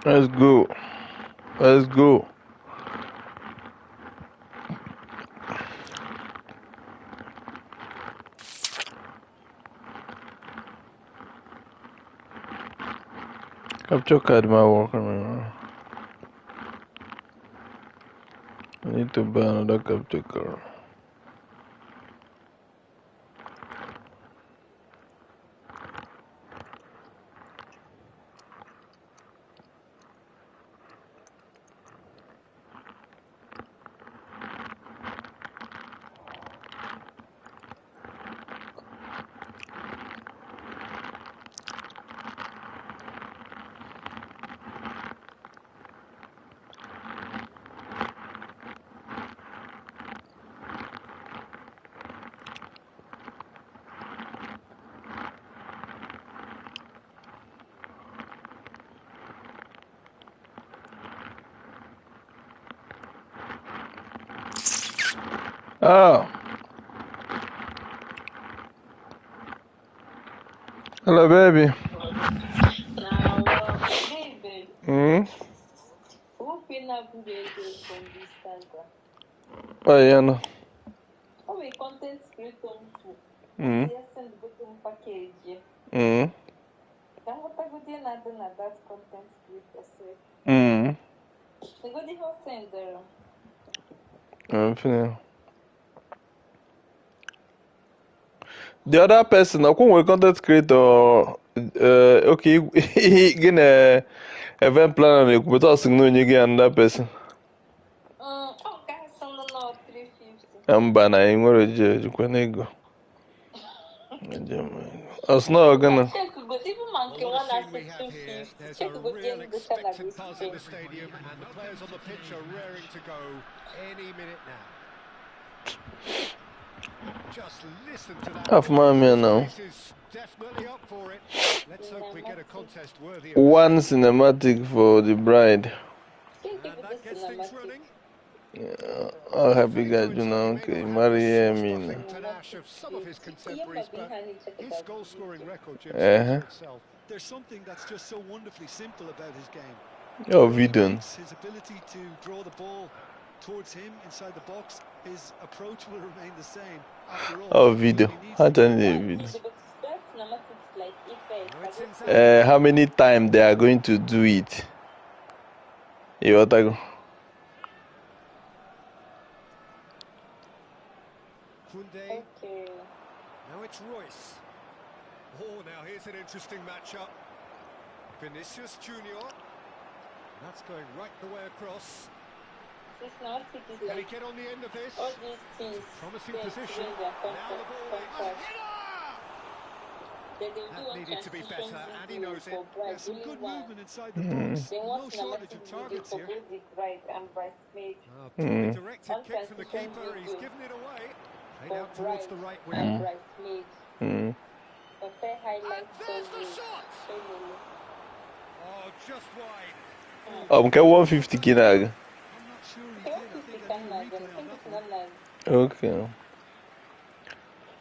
Let's go. Let's go. Capture card my work. I need to buy another capture card. Oh, hello, baby. Now, hey, babe. Hmm? Who been up from this center? Oh, yeah, no. Oh, we content creator. Hmm. Yes, send the bottom package. Hmm. Then what I go there na that content creator say. Hmm. They go the whole send there. I'm feeling. The other person, I can't content creator. Okay, gonna event planner. But I think no, you get another person. Oh, guys, some no 350. I'm banana. I'm gonna judge. You can go. I was not gonna. Check go even man can one at 250. Check go Real the cannabis expectant buzz in the stadium, and the players on the pitch are raring to go any minute now. Just listen to that. Half my man now. This is definitely up for it. Let's hope we get a contest worthy. One cinematic for the bride. And that gets things running. Yeah, all happy guys, you know. Okay, marry me now. Panache of some of his contemporaries, but his goal-scoring record, Jim, Uh-huh. speaks for itself. There's something that's just so wonderfully simple about his game. Oh, Vidon. His ability to draw the ball towards him inside the box, his approach will remain the same. After all, Oh, video. How do you video? How many times they are going to do it? You want to go? Okay. Now it's Royce. Oh, now here's an interesting matchup. Vinicius Junior. That's going right the way across. Can he get on the end of this? All these things. Promising position. Now the ball that needed to be better, and he knows it. There's some good movement inside the box. No shortage of targets here. Poorly directed kick from the keeper. He's given it away. Played out towards the right wing. And there's the shot. Oh, just wide. Oh, okay, 150 kinag. I'm not sure he did. I think I need a replay on that one. Okay.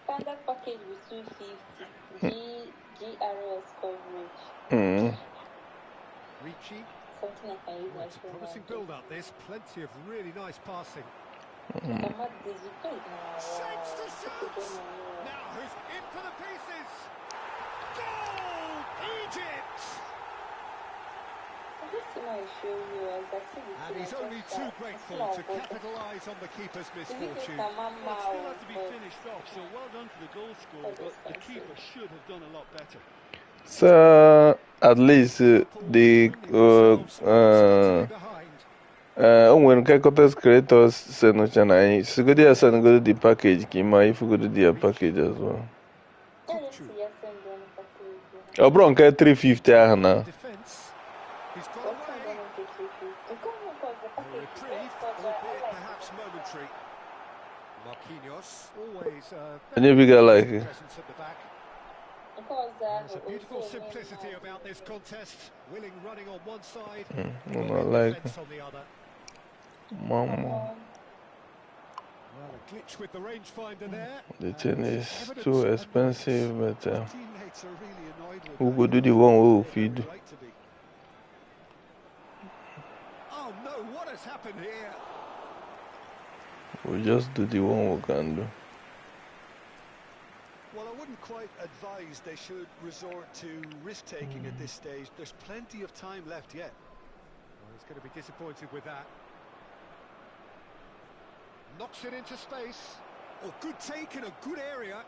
Standard package with 250. GRS coverage. Ricci. Something I can use my It's a promising build-up. There's plenty of really nice passing. Shapes the shots. Now who's in for the pieces? Goal! Egypt! And he's only too grateful to capitalise on the keeper's misfortune. Well, it still had to be finished off, so well done for the goal scorer, but the keeper should have done a lot better. So, at least the when content creators send no channel, so go there send go to the package. Kima, if you go to their package as well. Oh, bro, okay, 350 now. Defense. He's got away. A reprieve, albeit perhaps momentary. Marquinhos, always And you bigger like it. presence at the back. There's a beautiful simplicity about this contest. Willing running on one side, defense on the other. Mama. Well, a glitch with the rangefinder there. The thing is too expensive, but Teammates are really annoyed with who could do the one who feed? right to be. happened here? We'll just do the one we can do. Well, I wouldn't quite advise they should resort to risk-taking at this stage. There's plenty of time left yet. Oh, he's going to be disappointed with that. Knocks it into space. Oh, good take in a good area.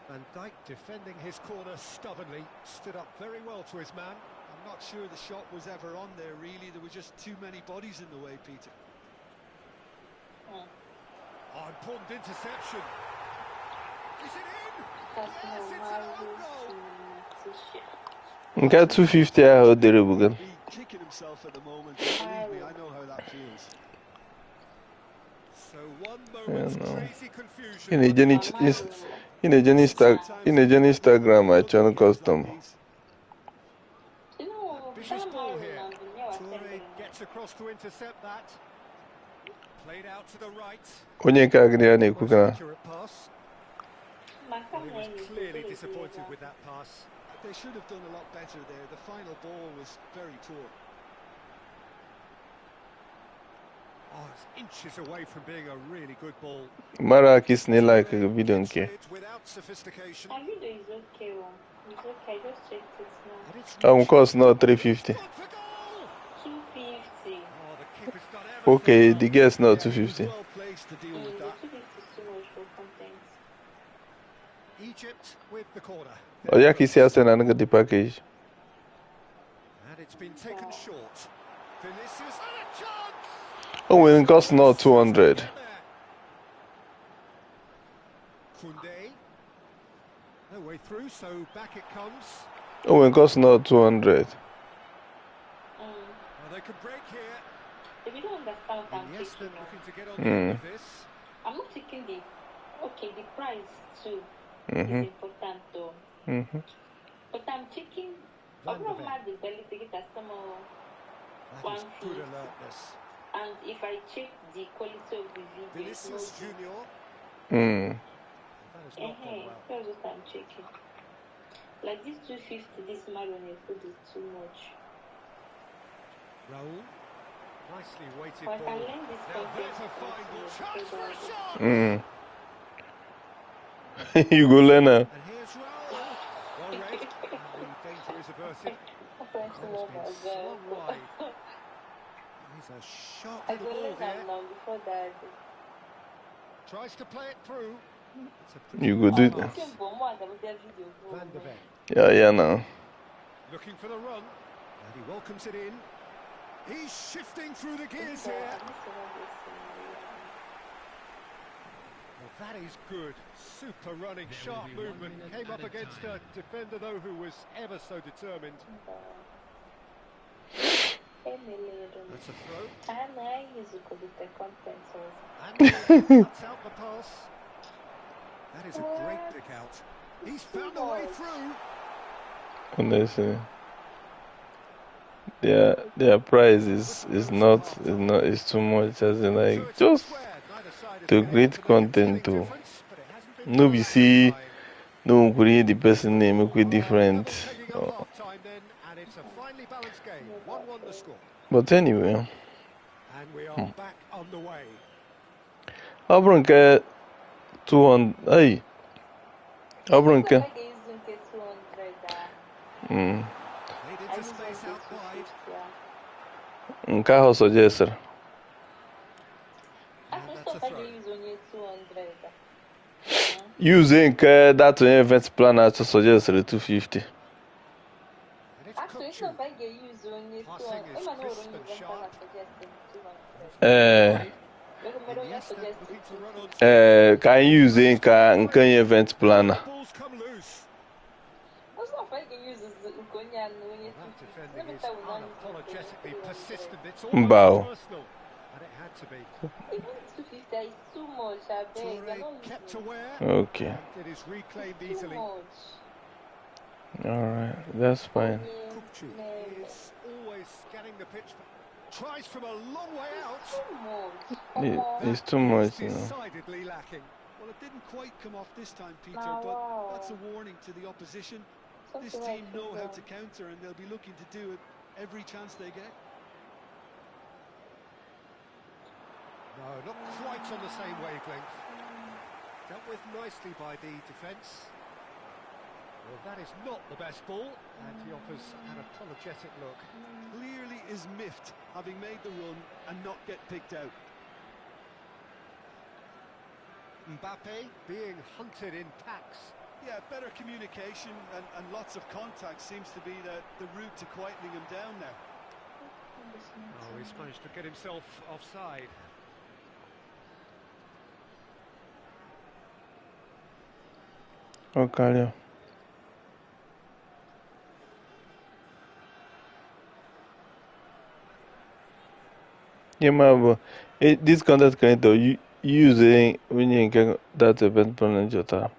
Van Dijk defending his corner stubbornly. Stood up very well to his man. I'm not sure the shot was ever on there, really. There were just too many bodies in the way, Peter. Oh, important interception. Is it in? Yes, it's an own goal. Okay, 250 I hold there again. He's kicking himself at the moment. Believe me, I know how that feels. So one moment's crazy confusion. In a Instagram I channel custom. Vicious ball here. Toure gets across to intercept that. Played out to the right. Accurate pass. He was clearly disappointed with that pass. They should have done a lot better there. The final ball was very poor. Oh, it's inches away from being a really good ball. Marakis ne like a video nke. Without sophistication. My video is okay. It's okay. Just check it now. Cost now 350. 250. Oh, the keeper's done everything. Okay, the guess now 250. Well placed to deal with that. 250 is too much for content. Egypt with the corner. Oh, yeah, he says I get the package. And it's been taken short. Vinicius and a chance. Oh, it costs now 200. Koundé. No way through, so back it comes. Oh, it costs now 200. Oh, they could break here. If you don't understand what I'm Yes, they're taking, looking to get on the end of this. I'm not taking the price too is important though. But I'm checking. I'm not mad the belly ticket as some That is good alertness. and if I check the quality of the video, Vinicius Junior. Mm. That has not gone well. that's what I'm checking. Like this 250, this marionette food is too much. Raul. Nicely weighted But I ball. learned this Now content there's a fine ball. Chance for a shot. You go learn now. And here's Raul. Well read. And the danger is averted. Thanks a lot, It's been swung wide. He's a sharp I little go ball let here. them know before that. Tries to play it through. It's a pretty You go do good that. pass. Van de Ven. Yeah, now. Looking for the run. And he welcomes it in. He's shifting through the gears here. Well, that is good. Super running, sharp movement. Came up against a defender, though, who was ever so determined. That's a throw. And he cuts out the pass. That is a great pick out. He's found a way through. Honestly, their price is too much. As in, like, just to create content to no be see no create the person name make it different. But anyway, And we are back underway. I bring 200. Hey, I bring Played into space out wide. nke ahụ suggest That's a throw. using that event planner to suggest 250. And it's Kukçu. Passing is crisp and sharp. Iniesta looking to run on. Can you use nke event planner? Balls come loose. That defending is unapologetically persistent. It's almost personal. And it had to be. Toure kept aware. Okay. It is reclaimed easily. Alright, that's fine. Kukçu is always scanning the pitch. Tries from a long way out. It's too much, you know. Decidedly lacking. Well, it didn't quite come off this time, Peter, but that's a warning to the opposition. This team know how to counter, and they'll be looking to do it every chance they get. No, not quite on the same wavelength. Dealt with nicely by the defence. Well, that is not the best ball, and he offers an apologetic look. Clearly is miffed, having made the run and not get picked out. Mbappe being hunted in packs. Yeah, better communication and lots of contact seems to be the route to quietening him down now. Oh, he's managed to get himself offside. Okay. Yeah, this content creator using when you get that event plan jota.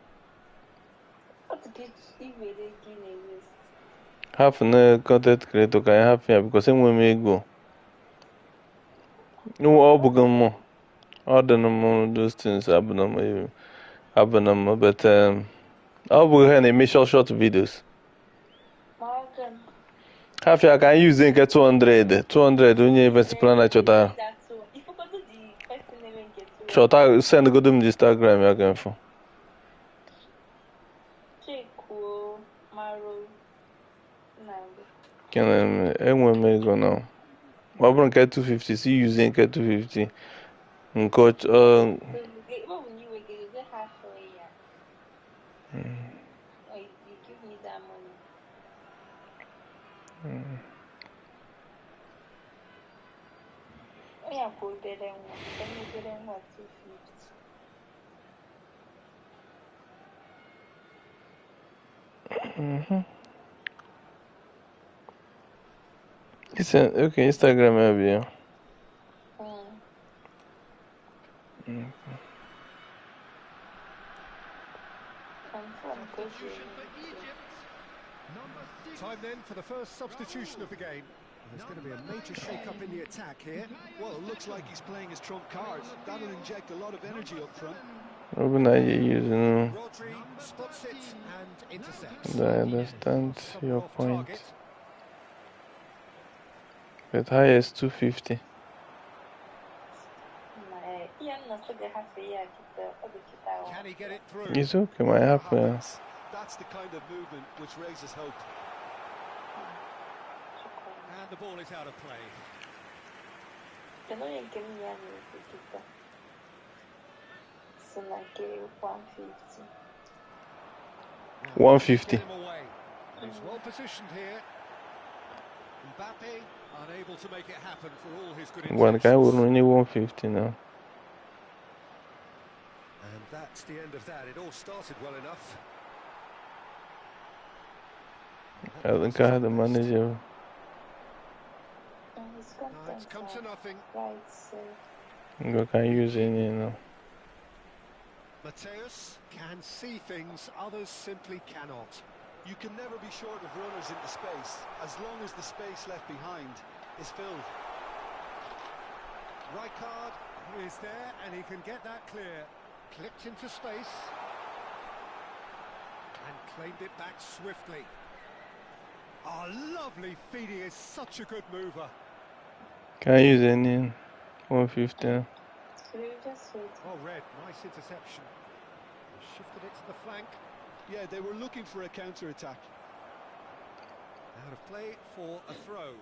Half an content creator can have here because when we go. No, all Bugamo. All the normal those things abnormal, but all we have make short videos. Half I can use in get 200 when you invest plan at Chota. Chota send go to Instagram again for. Can anyone make go now? I won't get 250. See using get 250. Coach You give me that money. Oh yeah, go there and what? Then you get them what 250. It's okay, Instagram maybe. Time then for the first substitution of the game. There's going to be a major shake-up in the attack here. Well, it looks like he's playing his trump cards. That'll inject a lot of energy up front. Rodri spots it and intercepts. I understand your point. But highest 250. Can he get it through? It's okay, my half. That's the kind of movement which raises hope. And the ball is out of play. 150. He's well positioned here. Mbappe unable to make it happen for all his good intentions. One guy will only 150 now. And that's the end of that. It all started well enough. I think I had the manager. No, it's come to nothing. You can use any now. Mateus can see things others simply cannot. You can never be short of runners into space, as long as the space left behind is filled. Rijkaard is there and he can get that clear. Clipped into space. And claimed it back swiftly. Oh, lovely feed. He is such a good mover. Can I use any 150? Oh, Red, nice interception. Shifted it to the flank. Yeah, they were looking for a counter-attack. Out of play for a throw.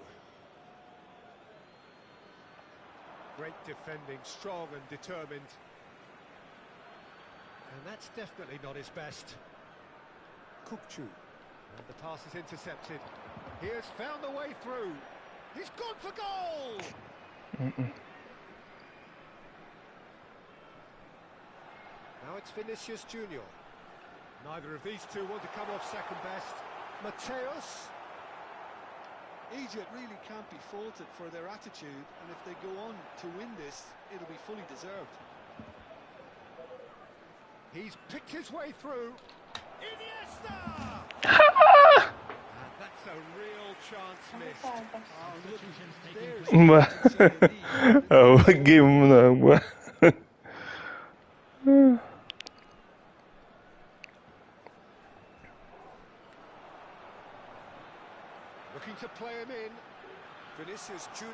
Great defending, strong and determined. And that's definitely not his best. Kupchu. And the pass is intercepted. He has found the way through. He's gone for goal! Now it's Vinicius Junior. Neither of these two want to come off second best. Mateus. Egypt really can't be faulted for their attitude, and if they go on to win this, it'll be fully deserved. He's picked his way through. Iniesta! And that's a real chance missed. Oh, give him that. Looking to play him in. Vinicius Junior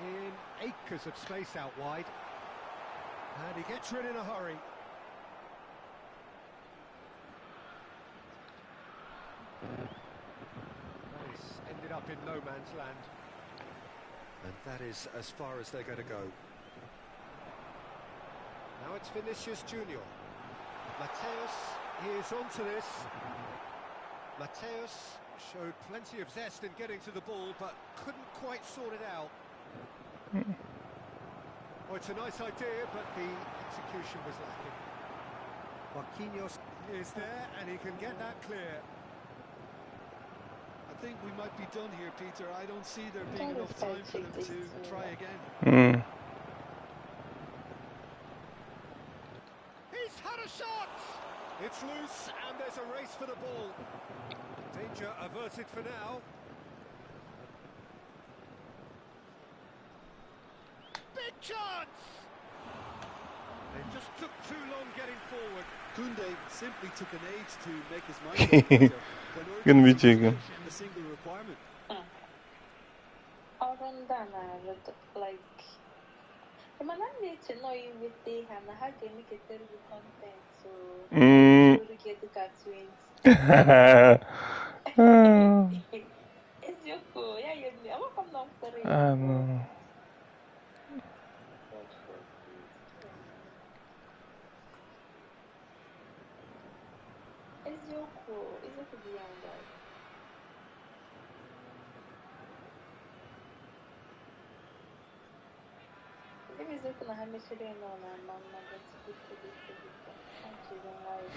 in acres of space out wide. And he gets rid in a hurry. That is ended up in no man's land. And that is as far as they're going to go. Now it's Vinicius Junior. Mateus is onto this. Mateus showed plenty of zest in getting to the ball, but couldn't quite sort it out. Well, it's a nice idea, but the execution was lacking. Marquinhos is there, and he can get that clear. I think we might be done here, Peter. I don't see there being enough time for them to try again. He's had a shot! It's loose, and there's a race for the ball. Danger averted for now. Big chance! They just took too long getting forward. Koundé simply took an age to make his mind up. Gonna be chicken. A single requirement. Like, I'm not need to know you with the hand. I had to make a terrible content, so you get the cartoons. It's your cool. Yeah, you know. I'm come down for it. I know. It's your cool. It's your cool beyond that. Maybe it's not gonna have me today. No, I'm not going to speak to this. Thank you very much.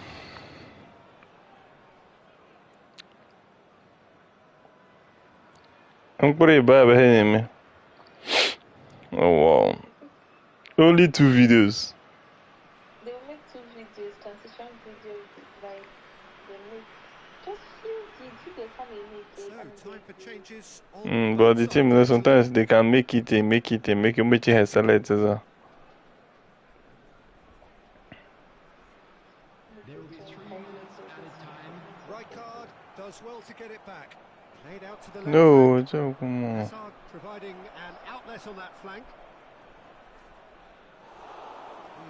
I'm pretty bad behind me. Oh wow. Only 2 videos. They will make 2 videos, transition videos, like they make just few videos from So, time for changes. But the team, sometimes they can make it and make it has select as well. Right card does well to get it back. Played out to the left. No, come on. Hazard providing an outlet on that flank.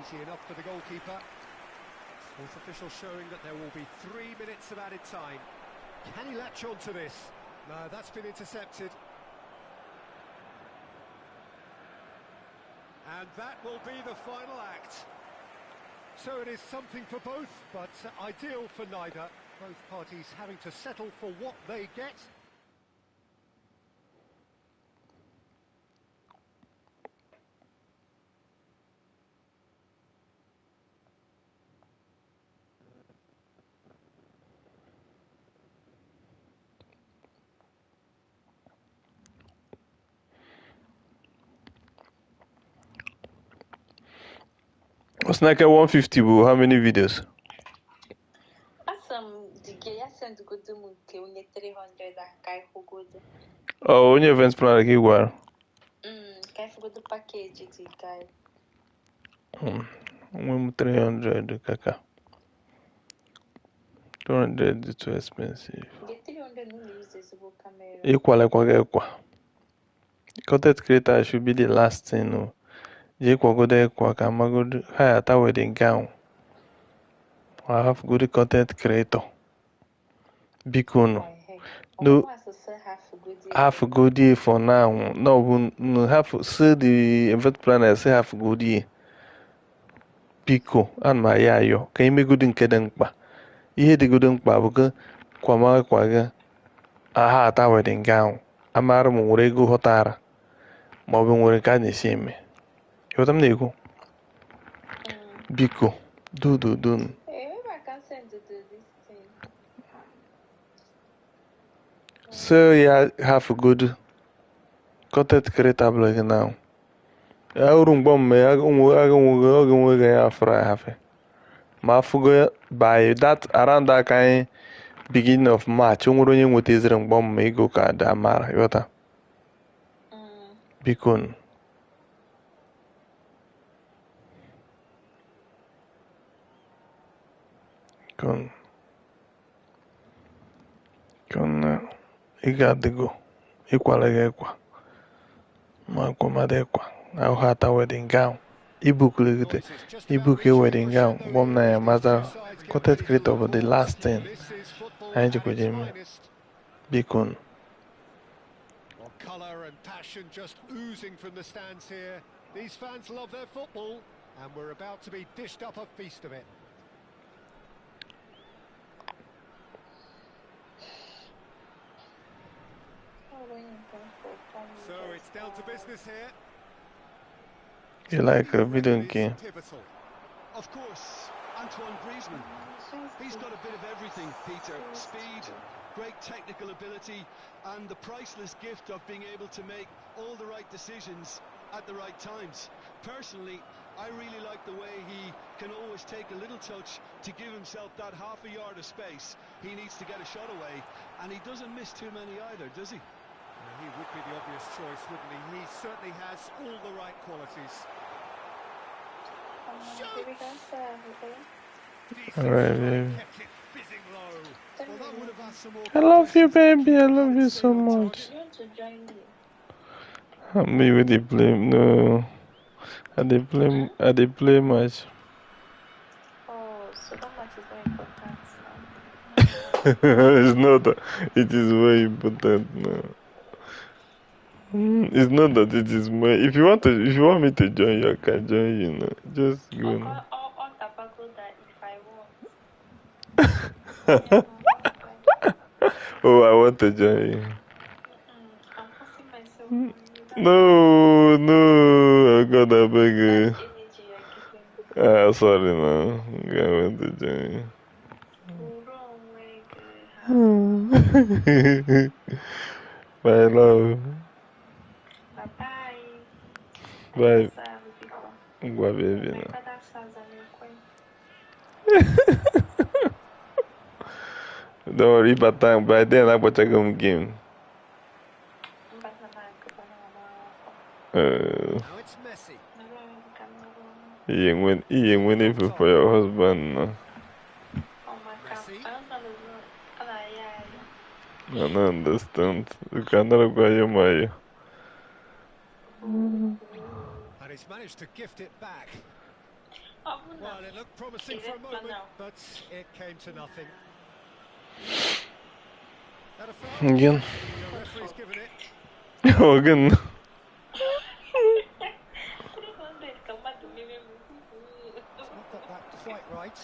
Easy enough for the goalkeeper. Fourth official showing that there will be 3 minutes of added time. Can he latch on to this? No, that's been intercepted. And that will be the final act. So it is something for both, but ideal for neither. Both parties having to settle for what they get. What's like a 150, bro? How many videos? To go to Munke when 300 kai for good. Oh, when your events plan like you were. Kai for good package it guy. 300 kaka. 200 is too expensive. Get 300 no use this camera. Equal. Content creator should be the last thing. No. Equal good hire a wedding gown. I have good content creator. Bikono. No, half a good year for now. No, half see the event planner say half a good year. Biko and my yayo. Can you make good in Kedankba? You the good in Babuka, Kwama Quaga. Aha, a wedding gown. Amara Murego Hotara. Mobbing where can you see me? You're the nego. Biko. Do. Maybe I can send you this thing. So yeah, have a good content creator blog now. I wouldn't bomb me. I go fry have. Ma fugo by that around that kind beginning of March. Only with Israel bomb me go ka da mara yota. Bikon. Con. You got to go. Equal. Makomadekwa. Now had a wedding gown. Ebook wedding gown. One night, mother, cottage crate over the last 10. I ain't go Jimmy. Beacon. Well, colour and passion just oozing from the stands here. These fans love their football, and we're about to be dished up a feast of it. So it's down to business here. You like a video game? Of course, Antoine Griezmann. He's got a bit of everything, Peter. Speed, great technical ability, and the priceless gift of being able to make all the right decisions at the right times. Personally, I really like the way he can always take a little touch to give himself that half a yard of space. He needs to get a shot away, and he doesn't miss too many either, does he? He would be the obvious choice, wouldn't he? He certainly has all the right qualities. Alright, baby. I love you, baby. I love you so much. Me with the play. No. I did play much. Oh, so that much is very important It's not that it is very important now. It's not that it is more. If you want me to join you, I can join you now. Just go now. If I want. Oh, I want to join you. I'm forcing myself on you. No, God, I beg you. That energy you're giving me. Sorry now. I want to join you. My love. Bye-bye. Bye. My Baby now. father sounds Don't worry, but by then I'm going to go game. Now it's messy. He ain't winning for your husband. No. I don't understand. You cannot go your way. And he's managed to gift it back. Well, it looked promising for a moment, but it came to nothing. Again. The referee's given it. Again. He's not got that quite right.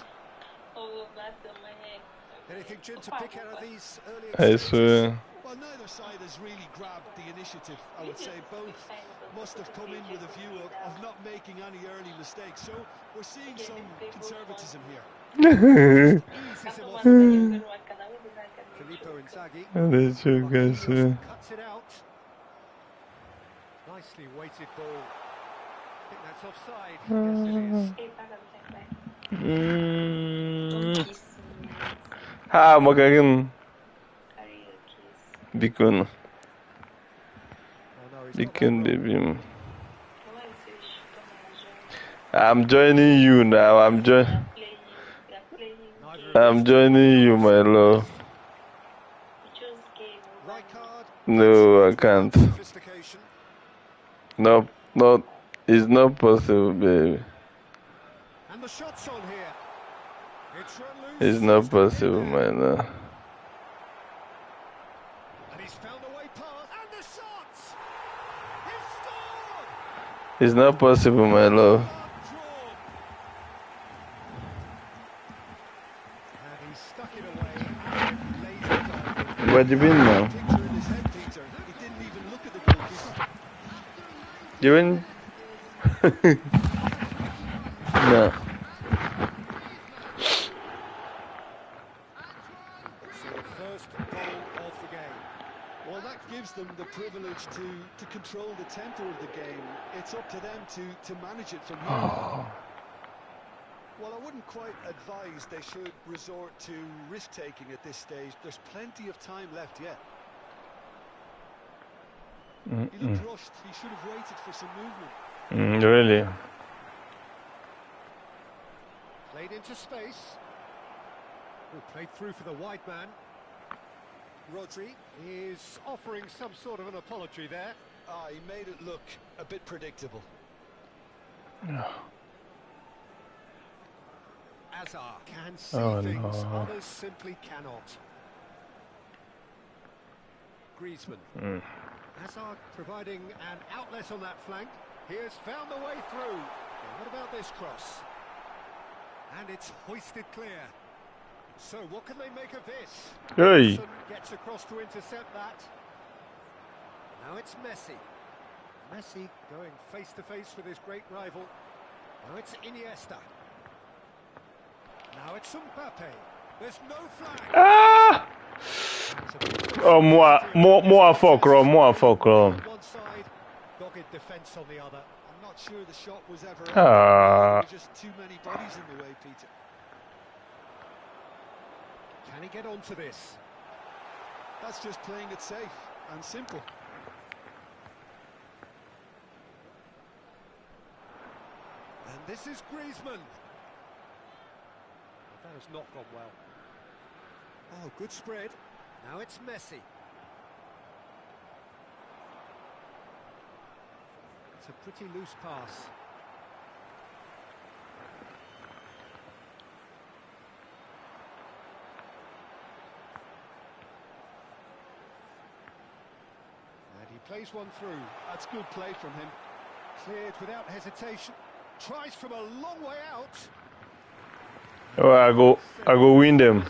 Anything, Jim, to pick out of these early I swear. Well, neither side has really grabbed the initiative, I would say. Both must have come in with a view of not making any early mistakes. So we're seeing some conservatism here. Filippo Inzaghi. That's true, guys. Cuts it out. Nicely weighted ball. I think that's offside. Yes, it is. Ha, magaling. Bikon. Bikon, baby. I'm joining you now. I'm joining you, my love. No, I can't. No, it's not possible, baby. And the shot's on here. It's not possible, my love. And he's found a way past. And the shot! He's scored! It's not possible, my love. And he stuck it away. What do you mean now? You win? No. Well, that gives them the privilege to control the tempo of the game. It's up to them to manage it from here. Well, I wouldn't quite advise they should resort to risk-taking at this stage. There's plenty of time left yet. He looked rushed. He should have waited for some movement. Really? Played into space. Played through for the wide man. Rodri is offering some sort of an apology there. Ah, he made it look a bit predictable. Azar can see things, others simply cannot. Griezmann. Hazard providing an outlet on that flank. He has found the way through. Well, what about this cross? And it's hoisted clear. So what can they make of this? Hey. Gets across to intercept that. Now it's Messi. Messi going face to face with his great rival. Now it's Iniesta. Now it's Mbappe. There's no flag. Ah! Oh, more Fulcrum. One side, dogged defence on the other. I'm not sure the shot was ever Ah. There were just too many bodies in the way, Peter. Can he get onto this? That's just playing it safe and simple. And this is Griezmann. That has not gone well. Oh, good spread. Now it's Messi. It's a pretty loose pass. And he plays one through. That's good play from him. Cleared without hesitation. Tries from a long way out. Oh, I go win them.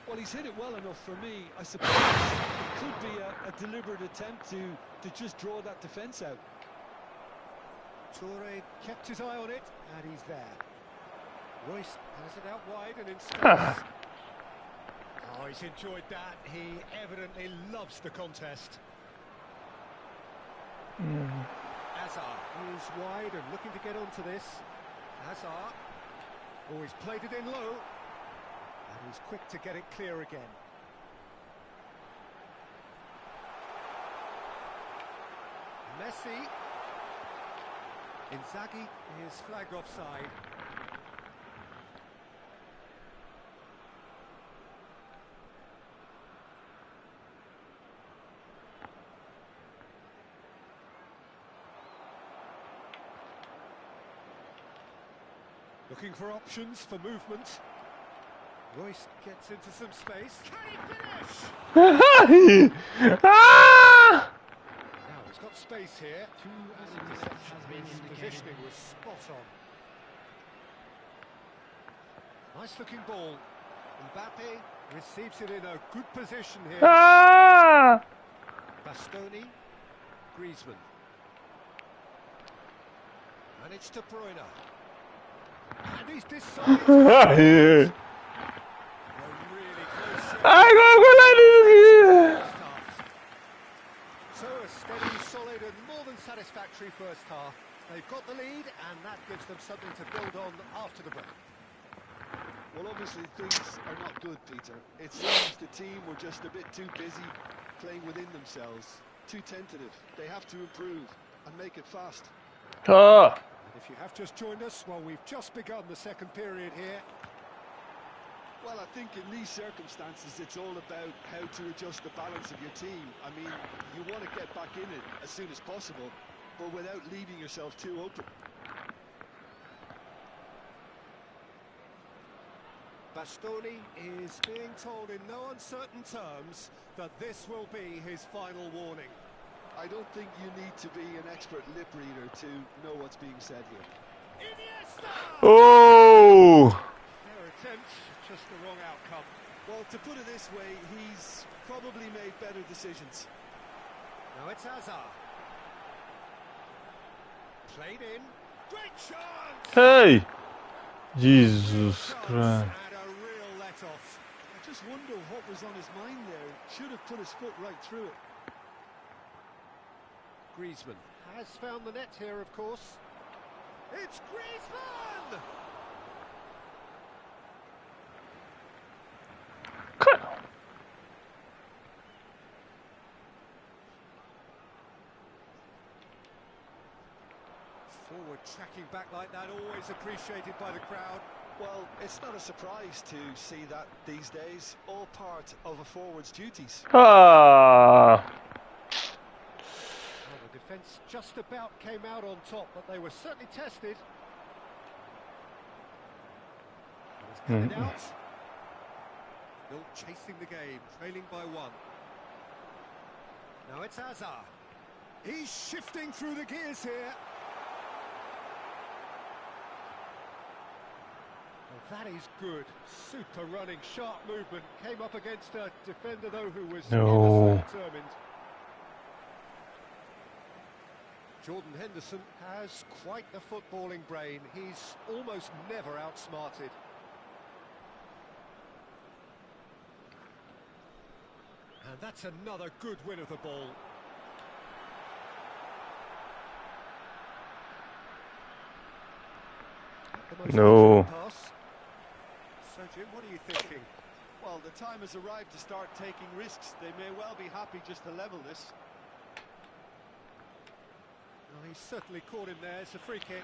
Well, he's hit it well enough for me. I suppose it could be a deliberate attempt to just draw that defence out. Toure kept his eye on it, and he's there. Royce has it out wide and in space. Oh, he's enjoyed that. He evidently loves the contest. Azar, who's wide and looking to get onto this. Azar. Oh, he's played it in low. And he's quick to get it clear again. Messi. Inzaghi is flagged offside. Looking for options for movement. Royce gets into some space. Can he finish? Ah! Now he's got space here. His positioning was spot on. Nice looking ball. Mbappe receives it in a good position here. Ah! Bastoni. Griezmann. And it's De Bruyne. And he's decided to really close. So a steady, solid and more than satisfactory first half. They've got the lead and that gives them something to build on after the break. Well, obviously things are not good, Peter. It seems the team were just a bit too busy playing within themselves. Too tentative. They have to improve and make it fast. Ah! If you have just joined us, well, we've just begun the second period here. Well, I think in these circumstances, it's all about how to adjust the balance of your team. I mean, you want to get back in it as soon as possible, but without leaving yourself too open. Bastoni is being told in no uncertain terms that this will be his final warning. I don't think you need to be an expert lip reader to know what's being said here. Iniesta! Oh! Their attempt, just the wrong outcome. Well, to put it this way, he's probably made better decisions. Now it's Azar. Played in. Great chance! Hey! Jesus Christ. And a real let-off. I just wonder what was on his mind there. Should have put his foot right through it. Griezmann has found the net here, of course. It's Griezmann! Forward tracking back like that, always appreciated by the crowd. Well, it's not a surprise to see that these days. All part of a forward's duties. Ah! Defence just about came out on top, but they were certainly tested. It's coming out. Still chasing the game, trailing by 1. Now it's Hazard. He's shifting through the gears here. Well, that is good. Super running, sharp movement. Came up against a defender, though, who was determined. Jordan Henderson has quite the footballing brain. He's almost never outsmarted. And that's another good win of the ball. No. So, Jim, what are you thinking? Well, the time has arrived to start taking risks. They may well be happy just to level this. Well, he's certainly caught him there. It's a free kick.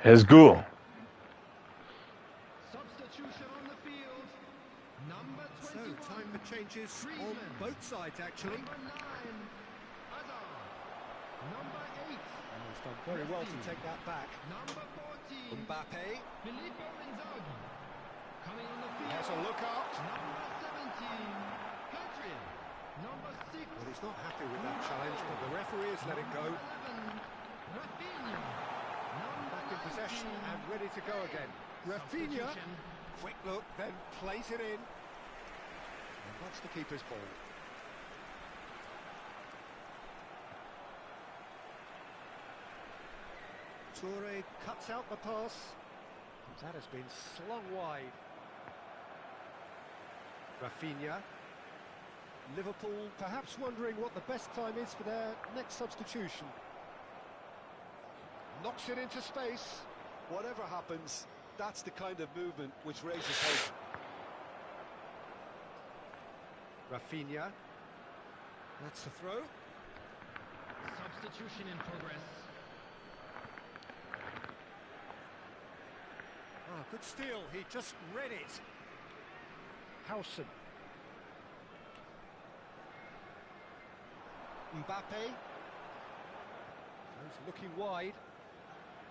Let's go. Substitution on the field. Number 21. So, time for changes on both sides, actually. Number 9, Hazard. Number 8. And he's done very well to take that back. Number 14. Mbappe. Filippo Inzaghi. Coming on the field. He has a look up. Number 17. Hadrian. Number 6. Well, he's not happy with that challenge, but the referee has let it go. 11. Rafinha. Back in possession and ready to go again. Rafinha, quick look, then plays it in. And that's the keeper's ball. Toure cuts out the pass. That has been slung wide. Rafinha. Liverpool perhaps wondering what the best time is for their next substitution. Knocks it into space. Whatever happens, that's the kind of movement which raises hope. Rafinha. That's the throw. Substitution in progress. Ah, good steal. He just read it. Howson. Mbappe. He's looking wide.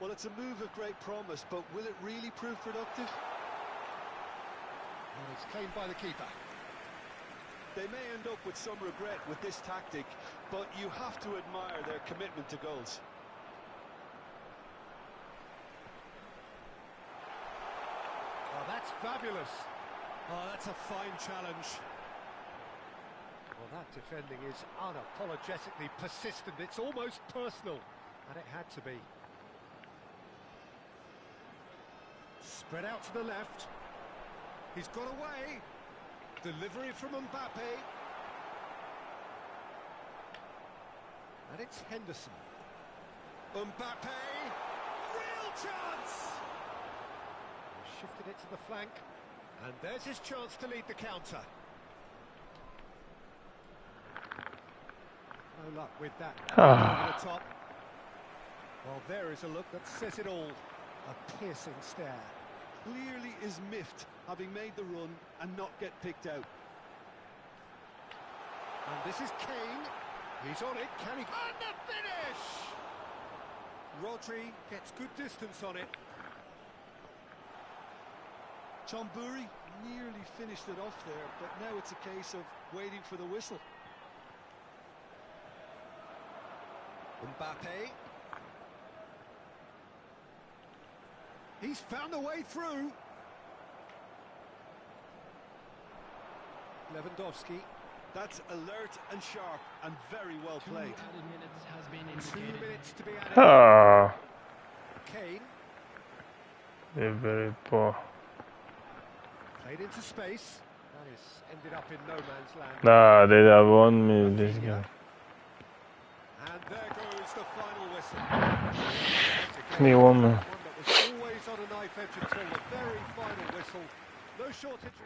Well, it's a move of great promise, but will it really prove productive? And it's claimed by the keeper. They may end up with some regret with this tactic, but you have to admire their commitment to goals. Oh, that's fabulous. Oh, that's a fine challenge. Well, that defending is unapologetically persistent. It's almost personal, and it had to be. Spread out to the left. He's got away. Delivery from Mbappe. And it's Henderson. Mbappe. Real chance! Shifted it to the flank. And there's his chance to lead the counter. No luck with that. Over the top. Well, there is a look that says it all. A piercing stare. Clearly is miffed, having made the run and not get picked out. And this is Kane. He's on it. Can he? And the finish! Rodri gets good distance on it. Chamburi nearly finished it off there, but now it's a case of waiting for the whistle. Mbappe. He's found a way through. Lewandowski. That's alert and sharp and very well played. 2 added minutes has been 2 indicated. minutes to be added. Kane. They're very poor. Played into space. And it's ended up in no man's land. Nah, they have won me this game. And there goes the final whistle. Me one man. One that was always on a knife edge until the very final whistle. No shortage.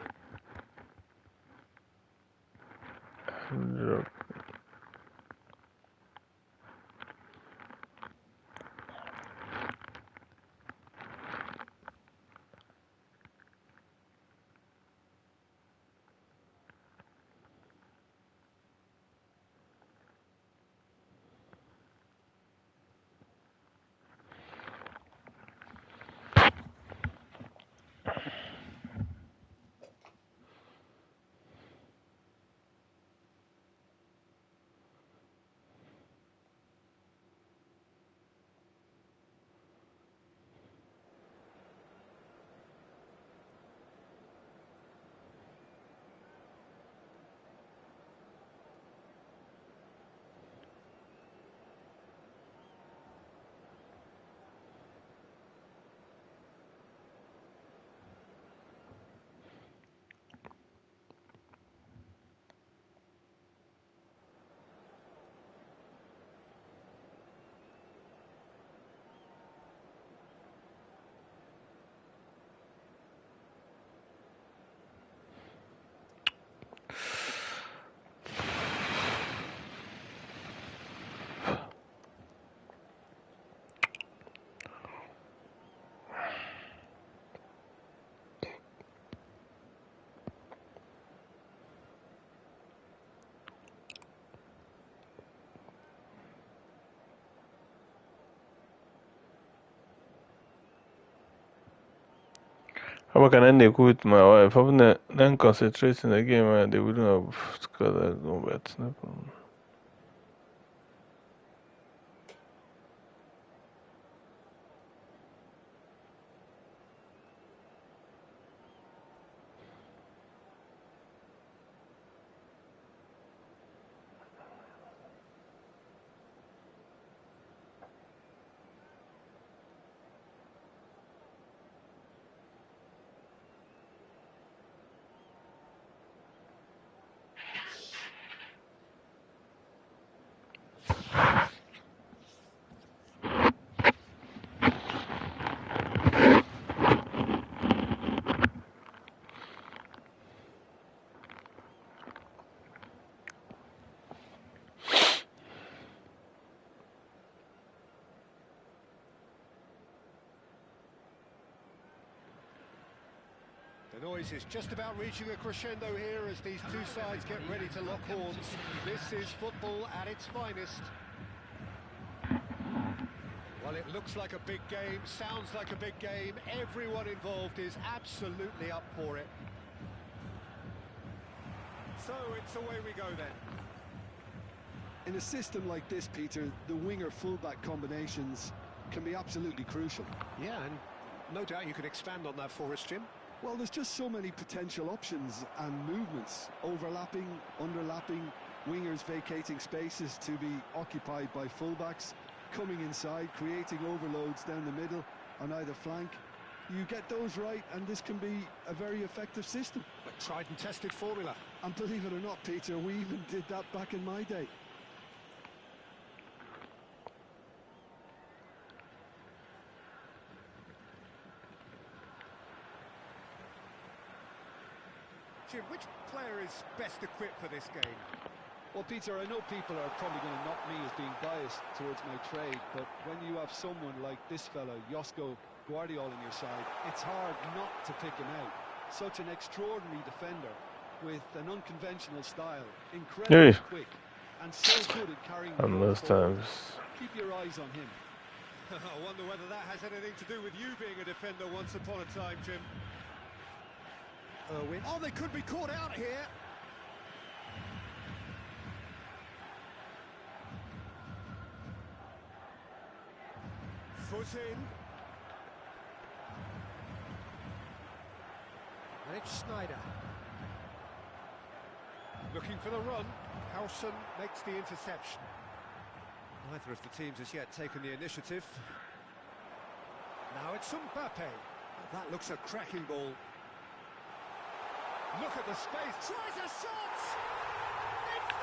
How can I make with my wife? I'm not concentrating the game and they wouldn't have scored that no bet. No problem. The noise is just about reaching a crescendo here as these two sides get ready to lock horns. This is football at its finest. Well, it looks like a big game, sounds like a big game. Everyone involved is absolutely up for it. So it's away we go then. In a system like this, Peter, the winger-fullback combinations can be absolutely crucial. Yeah, and no doubt you could expand on that for us, Jim. Well, there's just so many potential options and movements. Overlapping, underlapping, wingers vacating spaces to be occupied by fullbacks, coming inside, creating overloads down the middle on either flank. You get those right and this can be a very effective system. A tried and tested formula. And believe it or not, Peter, we even did that back in my day. Jim, which player is best equipped for this game? Well, Peter, I know people are probably going to knock me as being biased towards my trade, but when you have someone like this fella, Josko Guardiola, on your side, it's hard not to pick him out. Such an extraordinary defender with an unconventional style, incredibly quick, and so good at carrying the ball forward. Keep your eyes on him. I wonder whether that has anything to do with you being a defender once upon a time, Jim. Oh, they could be caught out here. Foot in. And it's Snyder. Looking for the run. Howson makes the interception. Neither of the teams has yet taken the initiative. Now it's Mbappe. That looks a cracking ball. Look at the space. Tries a shot. It's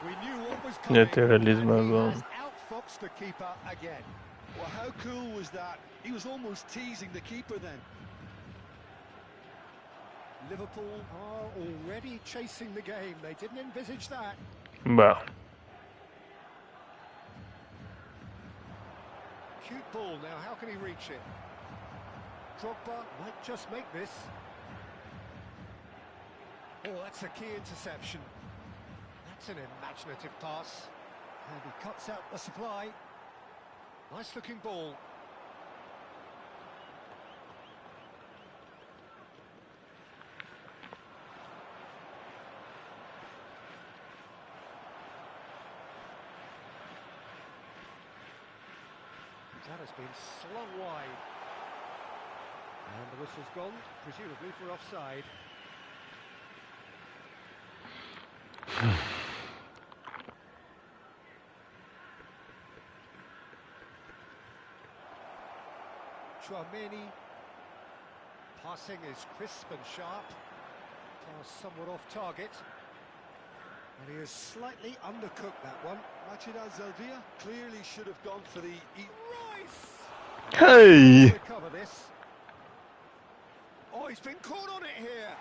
there. We knew what was coming. Yeah, realism and he album. has outfoxed the keeper again. Well, how cool was that? He was almost teasing the keeper then. Liverpool are already chasing the game. They didn't envisage that. Bah. Cute ball now. How can he reach it? Drogba might just make this. Oh, that's a key interception. That's an imaginative pass. And he cuts out the supply. Nice looking ball. That has been slung wide. And the whistle's gone, presumably for offside. Chouameni. Passing is crisp and sharp. Pass somewhat off target. And he has slightly undercooked that one. Machida Zelvia clearly should have gone for the... Rice! Hey! Recover this. Oh, he's been caught on it here.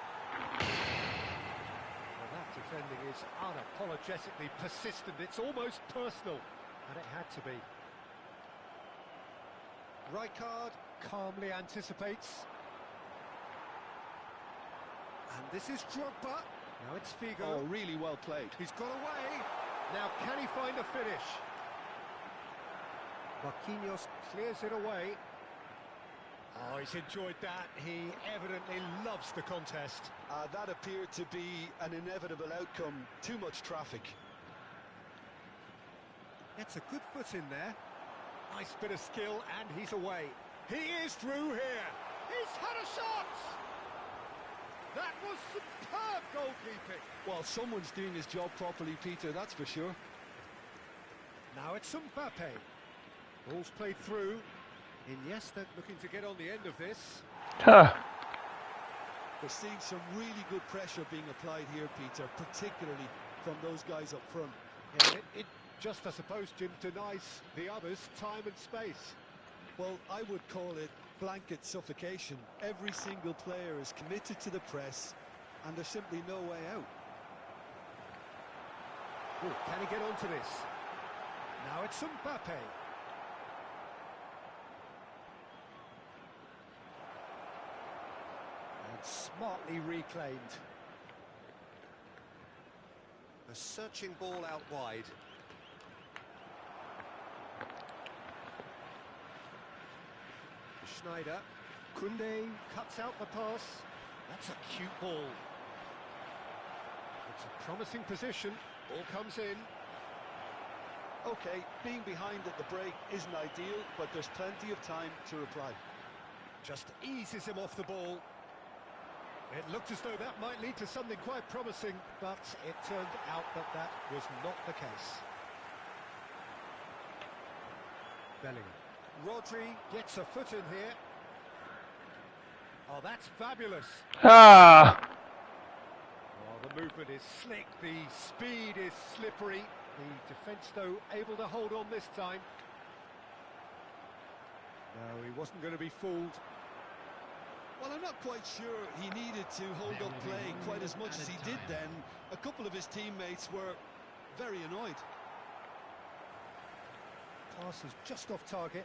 Well, that defending is unapologetically persistent. It's almost personal. And it had to be. Rijkaard calmly anticipates. And this is Drogba. Now it's Figo. Oh, really well played. He's got away. Now can he find a finish? Marquinhos clears it away. Oh, he's enjoyed that. He evidently loves the contest. That appeared to be an inevitable outcome. Too much traffic. Gets a good foot in there. Nice bit of skill, and he's away. He is through here. He's had a shot. That was superb goalkeeping. Well, someone's doing his job properly, Peter, that's for sure. Now it's Mbappe. Ball's played through. Iniesta looking to get on the end of this. Ha! We're seeing some really good pressure being applied here, Peter, particularly from those guys up front. Yeah, it just, I suppose, Jim, denies the others time and space. Well, I would call it blanket suffocation. Every single player is committed to the press, and there's simply no way out. Ooh, can he get onto this? Now it's Mbappe. And smartly reclaimed. A searching ball out wide. Schneider. Koundé cuts out the pass. That's a cute ball. It's a promising position. Ball comes in. Okay, being behind at the break isn't ideal, but there's plenty of time to reply. Just eases him off the ball. It looked as though that might lead to something quite promising, but it turned out that that was not the case. Bellingham. Rodri gets a foot in here. Oh, that's fabulous. Ah! Oh, the movement is slick, the speed is slippery. The defence, though, able to hold on this time. No, he wasn't going to be fooled. Well, I'm not quite sure he needed to hold up play quite as much as he did then. A couple of his teammates were very annoyed. Pass is just off target.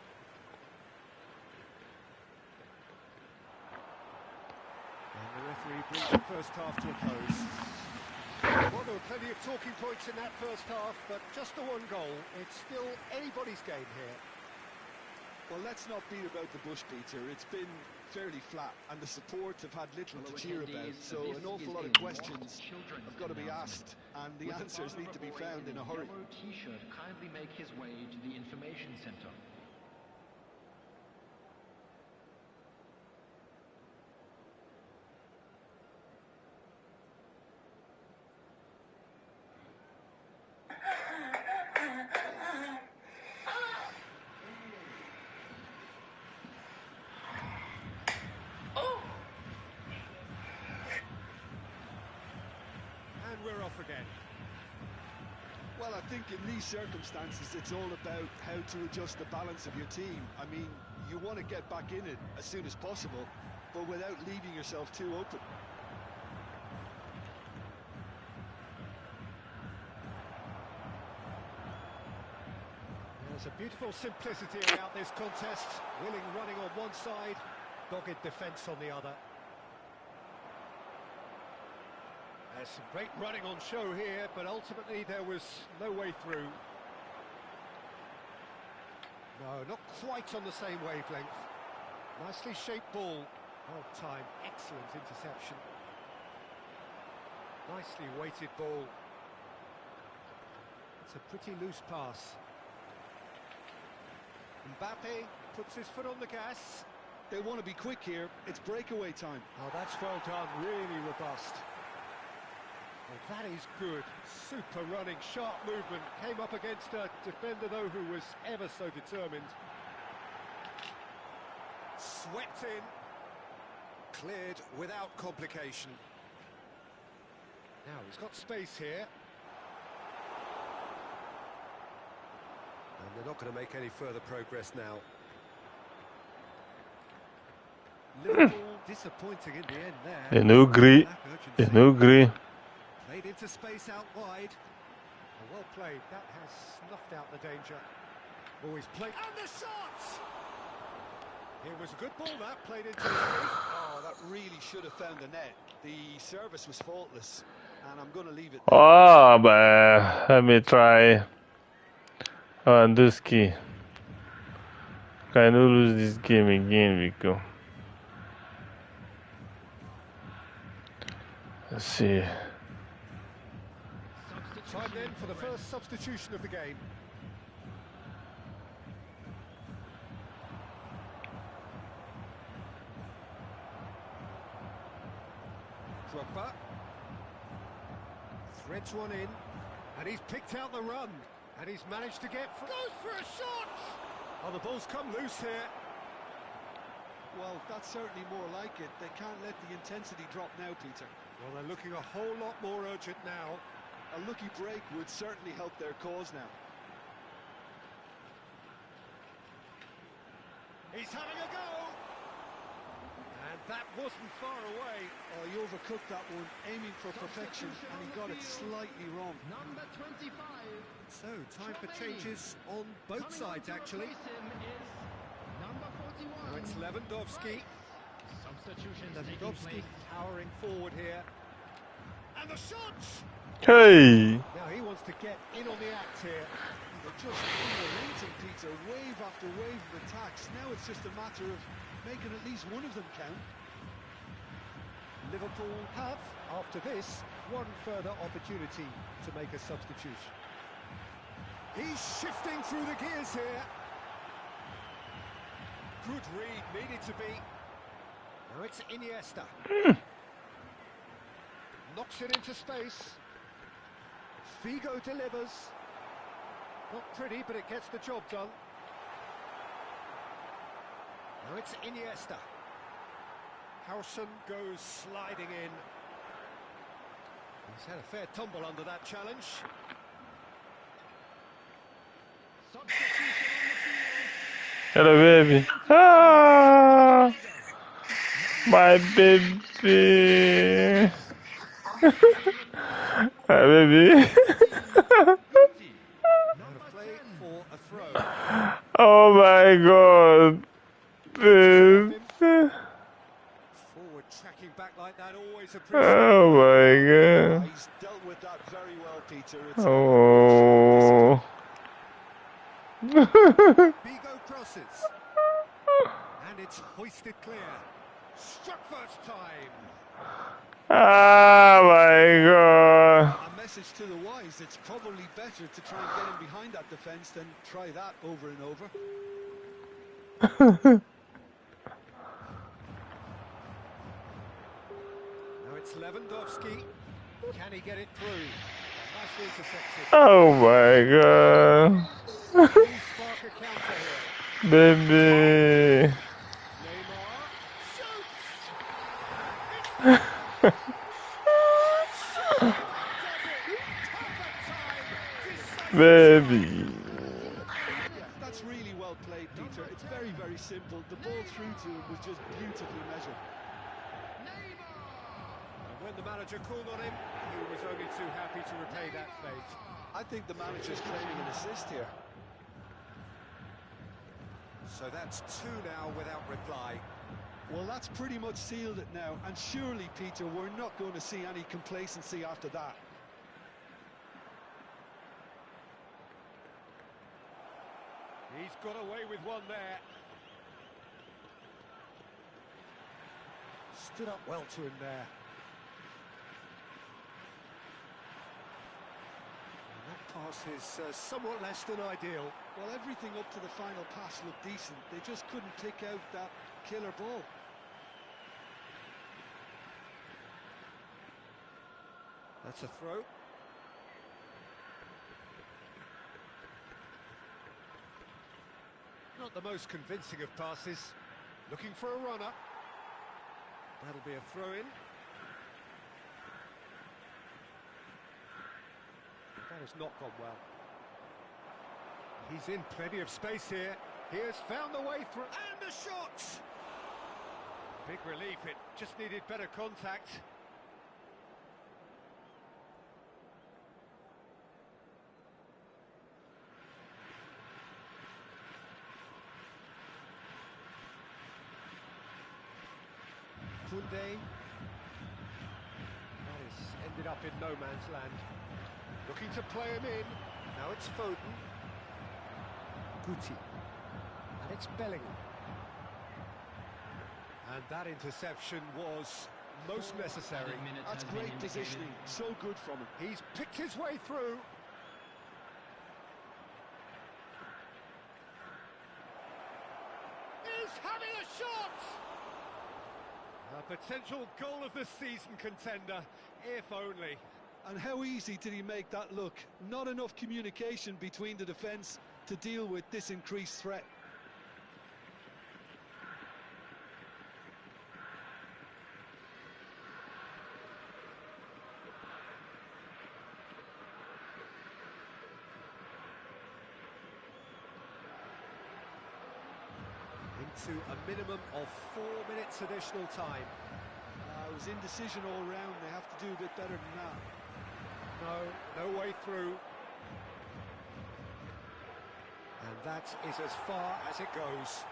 And the referee brings the first half to a close. Well, there were plenty of talking points in that first half, but just the one goal. It's still anybody's game here. Well, let's not beat about the bush, Peter. It's been fairly flat, and the support have had little to cheer about, so an awful lot of questions have got to be asked, and the answers need to be found in a hurry. T-shirt kindly make his way to the information center. off again. Well, I think in these circumstances, it's all about how to adjust the balance of your team. I mean, you want to get back in it as soon as possible, but without leaving yourself too open. There's a beautiful simplicity about this contest. Willing running on one side, dogged defence on the other. There's some great running on show here, but ultimately there was no way through. No, not quite on the same wavelength. Nicely shaped ball. Well timed, excellent interception. Nicely weighted ball. It's a pretty loose pass. Mbappe puts his foot on the gas. They want to be quick here. It's breakaway time. Oh, that's well done. Really robust. Well, that is good. Super running, sharp movement. Came up against a defender, though, who was ever so determined. Swept in. Cleared without complication. Now, he's got space here. And they're not going to make any further progress now. Liverpool disappointing in the end there. They no agree. They no agree. Played into space out wide. Well played. That has snuffed out the danger. Always played. And the shot! It was a good ball that played into his feet. Oh, that really should have found the net. The service was faultless, and I'm going to leave it there. Oh, but let me try. Anduski. Can you lose this game again, Vico? Let's see. Time then for the first substitution of the game. Drogba threads one in, and he's picked out the run, and he's managed to get... Goes for a shot! Oh, the ball's come loose here. Well, that's certainly more like it. They can't let the intensity drop now, Peter. Well, they're looking a whole lot more urgent now. A lucky break would certainly help their cause now. He's having a go! And that wasn't far away. Oh, he overcooked that one, aiming for perfection, and he got it slightly wrong. Number 25. So, time for changes on both sides, actually. Number 41. Now it's Lewandowski. Substitution taking Lewandowski place. powering forward here. And the shot! Hey! Now he wants to get in on the act here. They're just unrelenting, Peter. Wave after wave of attacks. Now it's just a matter of making at least one of them count. Liverpool have, after this, one further opportunity to make a substitution. He's shifting through the gears here. Good read, needed to be. Now it's Iniesta. Knocks it into space. Figo delivers. Not pretty, but it gets the job done. Now it's Iniesta. Harrison goes sliding in. He's had a fair tumble under that challenge. Substitution on the field. Hello, baby. Ah! My baby. My baby. Play for a throw. Oh my god. This. Forward tracking back like that, always appreciated. Oh my god. He's dealt with that very well, Peter. Oh. Figo crosses. And it's hoisted clear. Struck first time. Oh my god. A message to the wise, it's probably better to try and get him behind that defence than try that over and over. Now it's Lewandowski. Can he get it through? Nicely intercepted. Oh my god. Can he spark a counter here? Baby. Neymar shoots! Baby. Yeah, that's really well played, Peter. It's very, very simple. The ball through to him was just beautifully measured. And when the manager called on him, he was only too happy to repay that fate. I think the manager's claiming an assist here. So that's two now without reply. Well, that's pretty much sealed it now. And surely, Peter, we're not going to see any complacency after that. He's got away with one there. Stood up well to him there. And that pass is somewhat less than ideal. Well, everything up to the final pass looked decent. They just couldn't pick out that killer ball. That's a throw. Not the most convincing of passes. Looking for a runner. That'll be a throw-in. That has not gone well. He's in plenty of space here. He has found the way through. And the shot! Big relief, it just needed better contact. That has ended up in no man's land. Looking to play him in. Now it's Foden. Guti. And it's Bellingham. And that interception was most necessary. That's great positioning. So good from him. He's picked his way through. He's having a shot! A potential goal of the season contender, if only. And how easy did he make that look? Not enough communication between the defence to deal with this increased threat. Into a minimum of 4 minutes additional time. It was indecision all round. They have to do a bit better than that. No way through. And that is as far as it goes.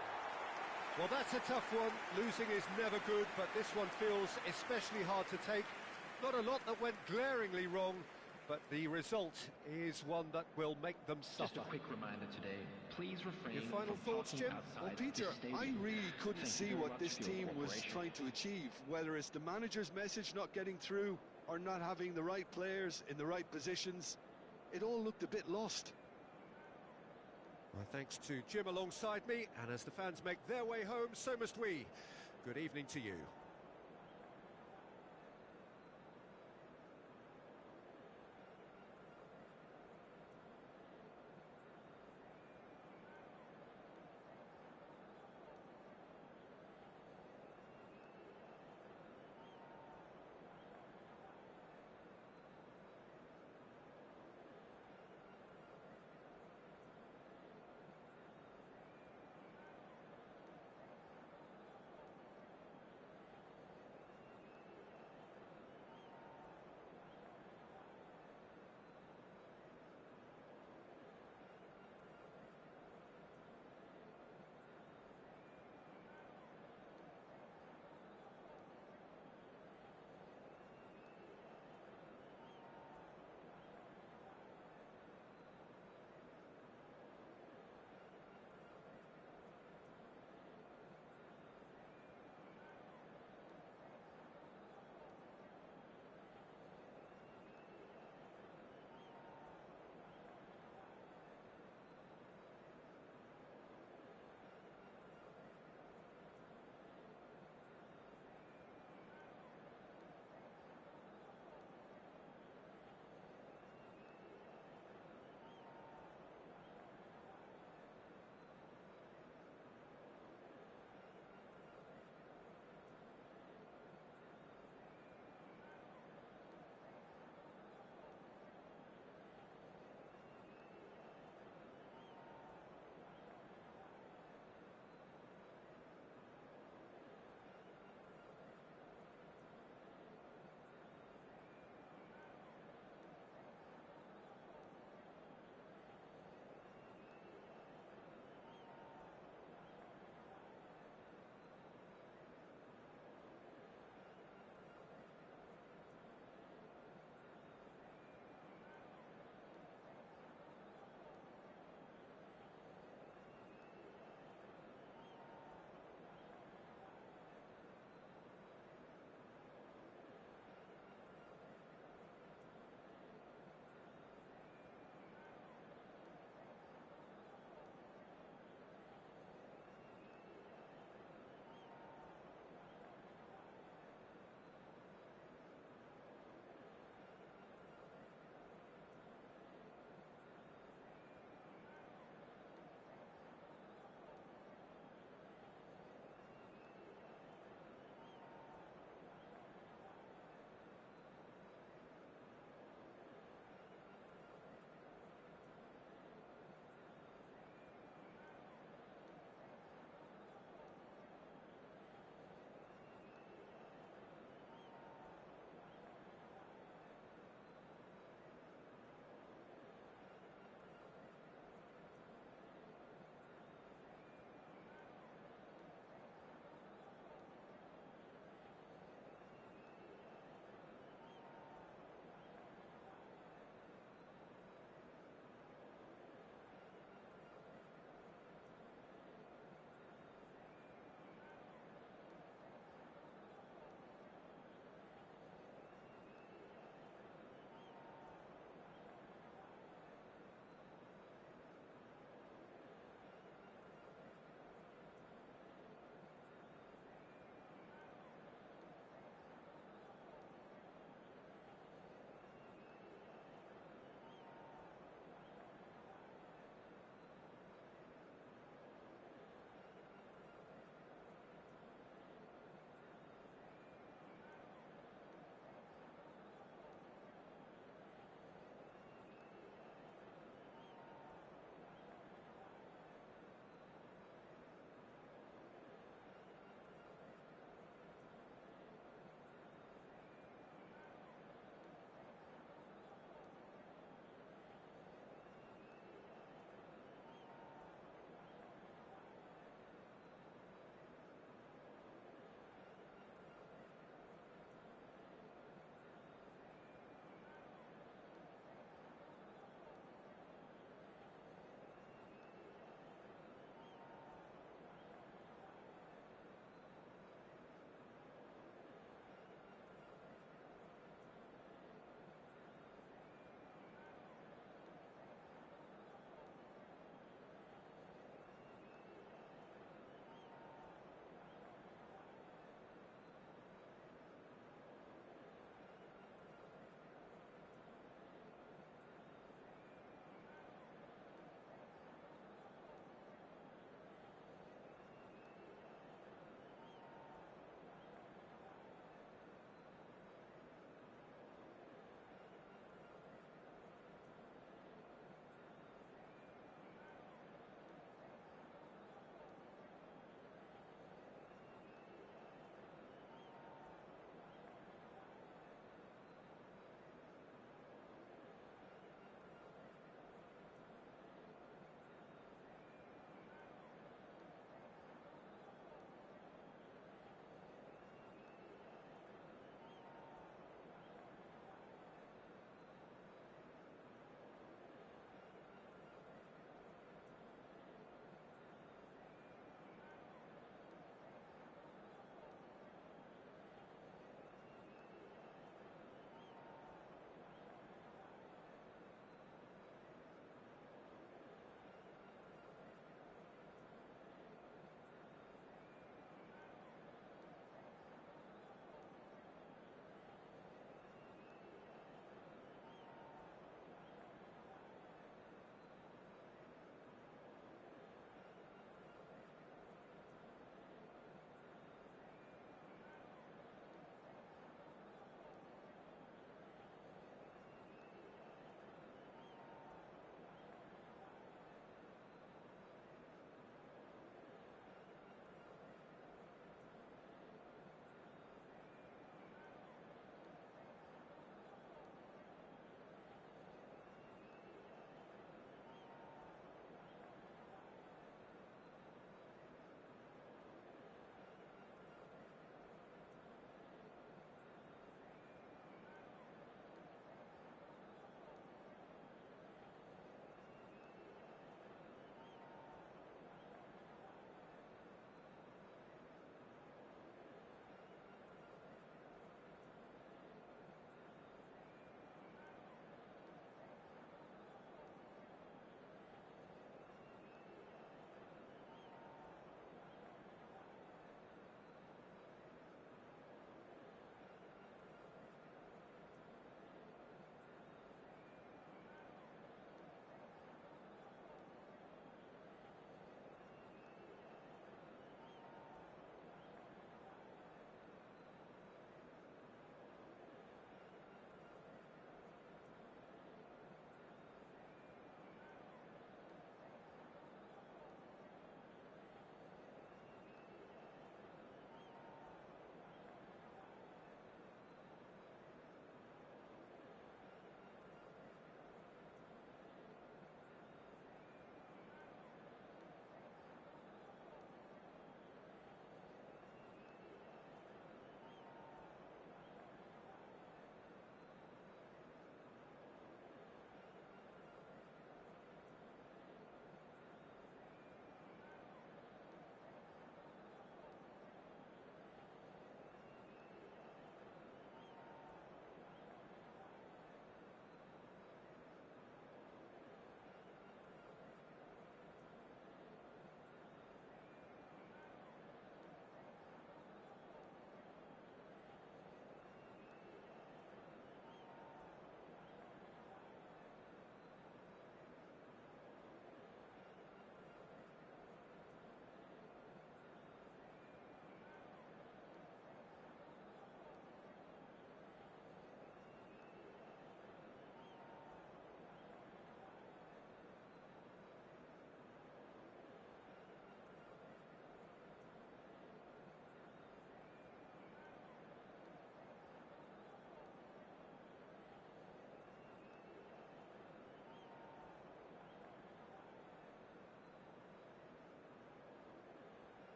Well, that's a tough one. Losing is never good, but this one feels especially hard to take. Not a lot that went glaringly wrong, but the result is one that will make them suffer. Just a quick reminder today, please refrain Your final from thoughts, talking Jim? outside Well, of Peter, this stadium. I really couldn't Thank you see very what much this for your team was cooperation. trying to achieve, whether it's the manager's message not getting through or not having the right players in the right positions. It all looked a bit lost. Well, thanks to Jim alongside me, and as the fans make their way home, so must we. Good evening to you.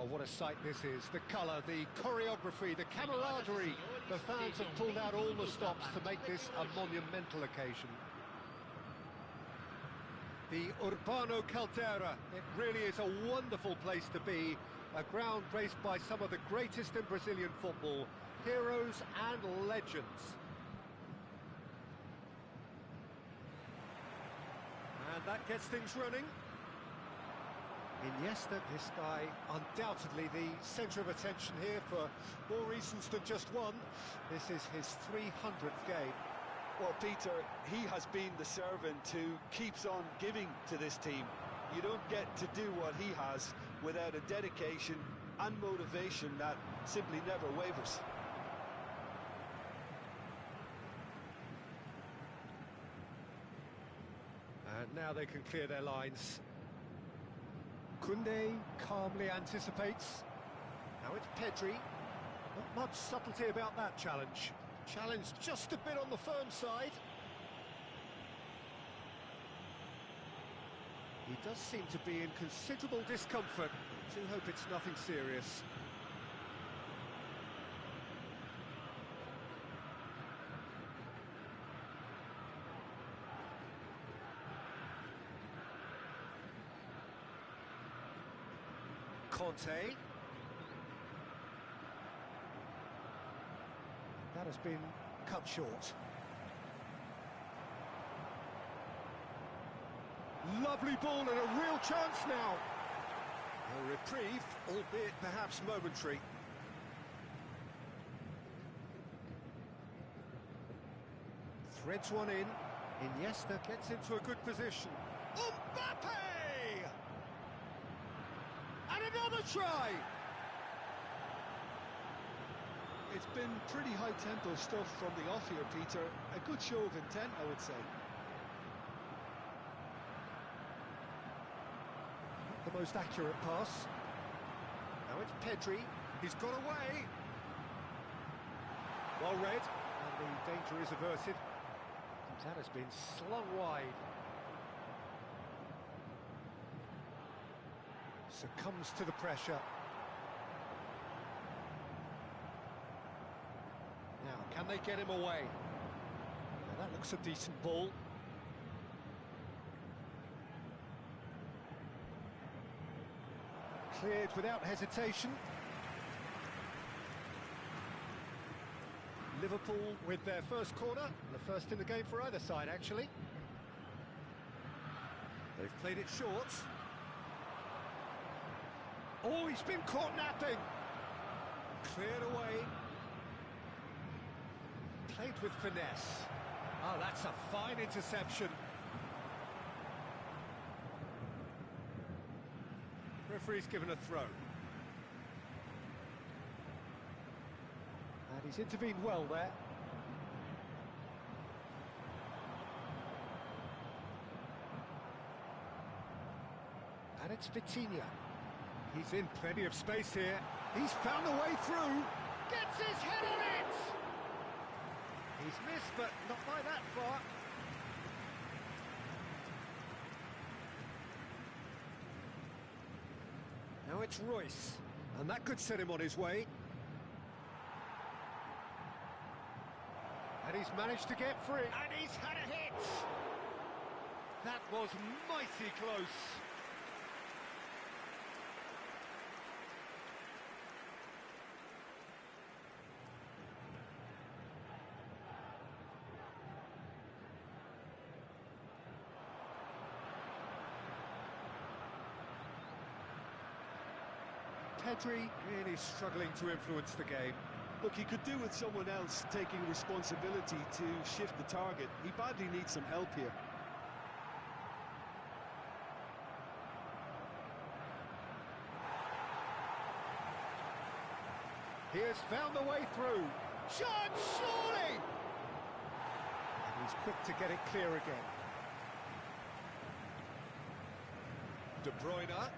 Oh, what a sight this is. The colour, the choreography, the camaraderie. The fans have pulled out all the stops to make this a monumental occasion. The Urbano Caldera, it really is a wonderful place to be. A ground graced by some of the greatest in Brazilian football, heroes and legends. And that gets things running. Iniesta, this guy undoubtedly the centre of attention here for more reasons than just one. This is his 300th game. Well, Peter, he has been the servant who keeps on giving to this team. You don't get to do what he has without a dedication and motivation that simply never wavers. And now they can clear their lines. Koundé calmly anticipates. Now it's Pedri. Not much subtlety about that challenge. Challenge just a bit on the firm side. He does seem to be in considerable discomfort. I do hope it's nothing serious. Conte. That has been cut short. Lovely ball and a real chance now. A reprieve, albeit perhaps momentary. Threads one in. Iniesta gets into a good position. Mbappe! And another try! It's been pretty high-tempo stuff from the off here, Peter. A good show of intent, I would say. The most accurate pass. Now it's Pedri. He's got away. Well read, and the danger is averted. That has been slung wide. Succumbs to the pressure. Now, can they get him away? Now, that looks a decent ball. Cleared without hesitation. Liverpool with their first corner, the first in the game for either side, actually. They've played it short. Oh, he's been caught napping. Cleared away. Played with finesse. Oh, that's a fine interception. Referee's given a throw. And he's intervened well there. And it's Vitinha. He's in plenty of space here. He's found a way through. Gets his head on it! He's missed, but not by that far. Now it's Royce, and that could set him on his way. And he's managed to get free, and he's had a hit! That was mighty close. Pedri really struggling to influence the game. Look, he could do with someone else taking responsibility to shift the target. He badly needs some help here. He has found a way through. Shot, surely! And he's quick to get it clear again. De Bruyne.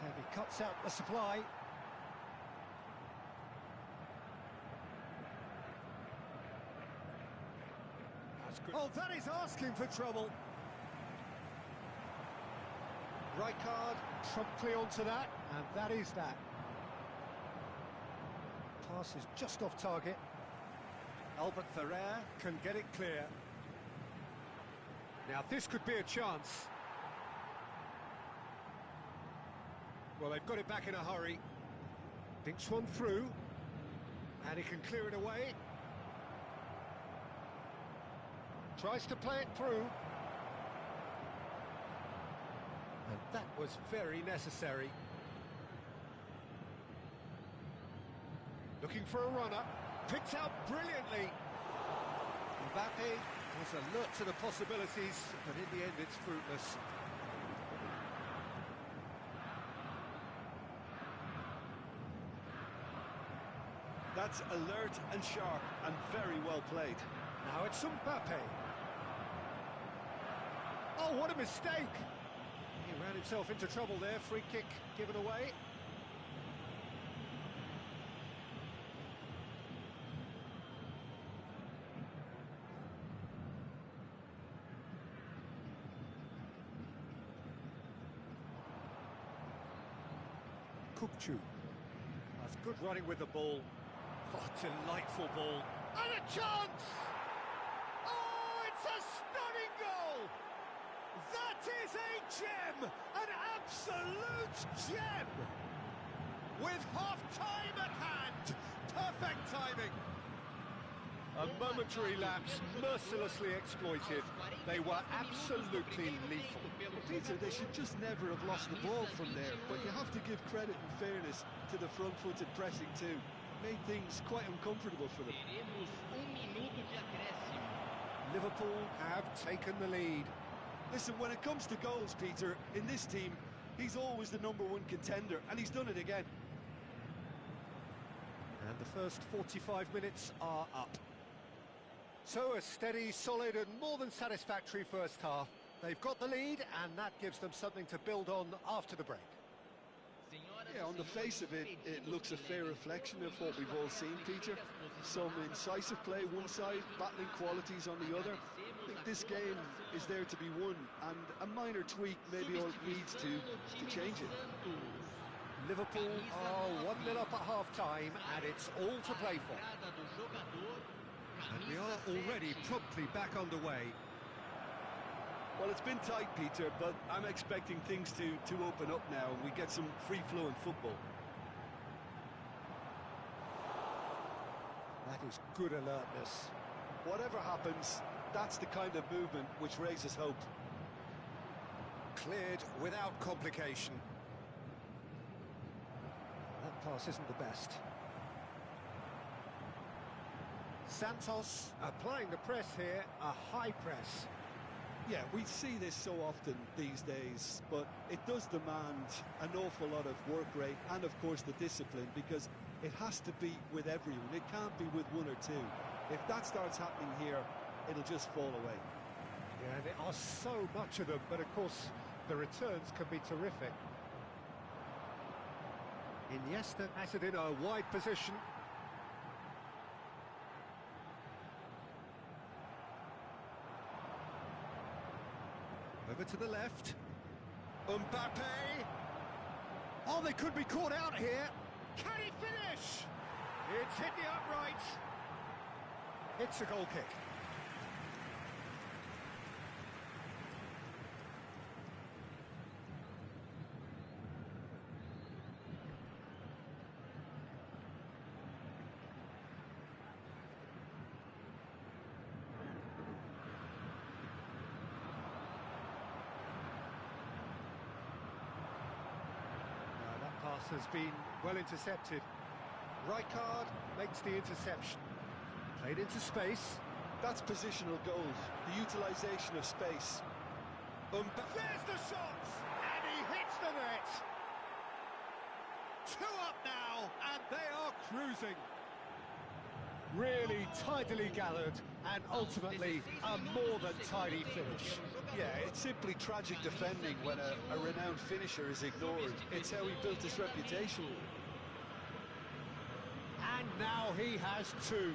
And he cuts out the supply. That's good. Oh, that is asking for trouble. Right card, promptly onto that, and that is that. Pass is just off target. Albert Ferrer can get it clear. Now this could be a chance. Well, they've got it back in a hurry. Dinks one through, and he can clear it away. Tries to play it through. And that was very necessary. Looking for a runner. Picked out brilliantly. Mbappe was alert to the possibilities, but in the end it's fruitless. That's alert and sharp and very well played. Now it's Mbappe. Oh, what a mistake! He ran himself into trouble there. Free kick given away. Kukçu. That's good running with the ball. Oh, delightful ball. And a chance! Oh, it's a stunning goal! That is a gem! An absolute gem! With half-time at hand, perfect timing. A momentary lapse, mercilessly exploited. They were absolutely lethal. Peter, they should just never have lost the ball from there, but you have to give credit and fairness to the front-footed pressing too. Made things quite uncomfortable for them. Liverpool have taken the lead. Listen, when it comes to goals, Peter, in this team, he's always the #1 contender, and he's done it again. And the first 45 minutes are up. So a steady, solid and more than satisfactory first half. They've got the lead, and that gives them something to build on after the break. Yeah, on the face of it, it looks a fair reflection of what we've all seen, Peter. Some incisive play one side, battling qualities on the other. I think this game is there to be won, and a minor tweak maybe all it needs to change it. Liverpool are 1-0 up at half-time, and it's all to play for. And we are already promptly back underway. Well, it's been tight, Peter, but I'm expecting things to open up now and we get some free-flowing football. That is good alertness. Whatever happens, that's the kind of movement which raises hope. Cleared without complication. That pass isn't the best. Santos applying the press here, a high press. Yeah, we see this so often these days, but it does demand an awful lot of work rate and, of course, the discipline, because it has to be with everyone. It can't be with one or two. If that starts happening here, it'll just fall away. Yeah, there are so much of them, but, of course, the returns can be terrific. Iniesta has it in a wide position. Over to the left. Mbappe! Oh, they could be caught out here. Can he finish? It's hit the upright. It's a goal kick. Pass has been well intercepted. Rijkaard makes the interception. Played into space. That's positional goals, the utilisation of space. There's the shot! And he hits the net! 2 up now, and they are cruising. Really tidily gathered, and ultimately a more than tidy finish. Yeah, it's simply tragic defending when a renowned finisher is ignored. It's how he built his reputation. And now he has 2.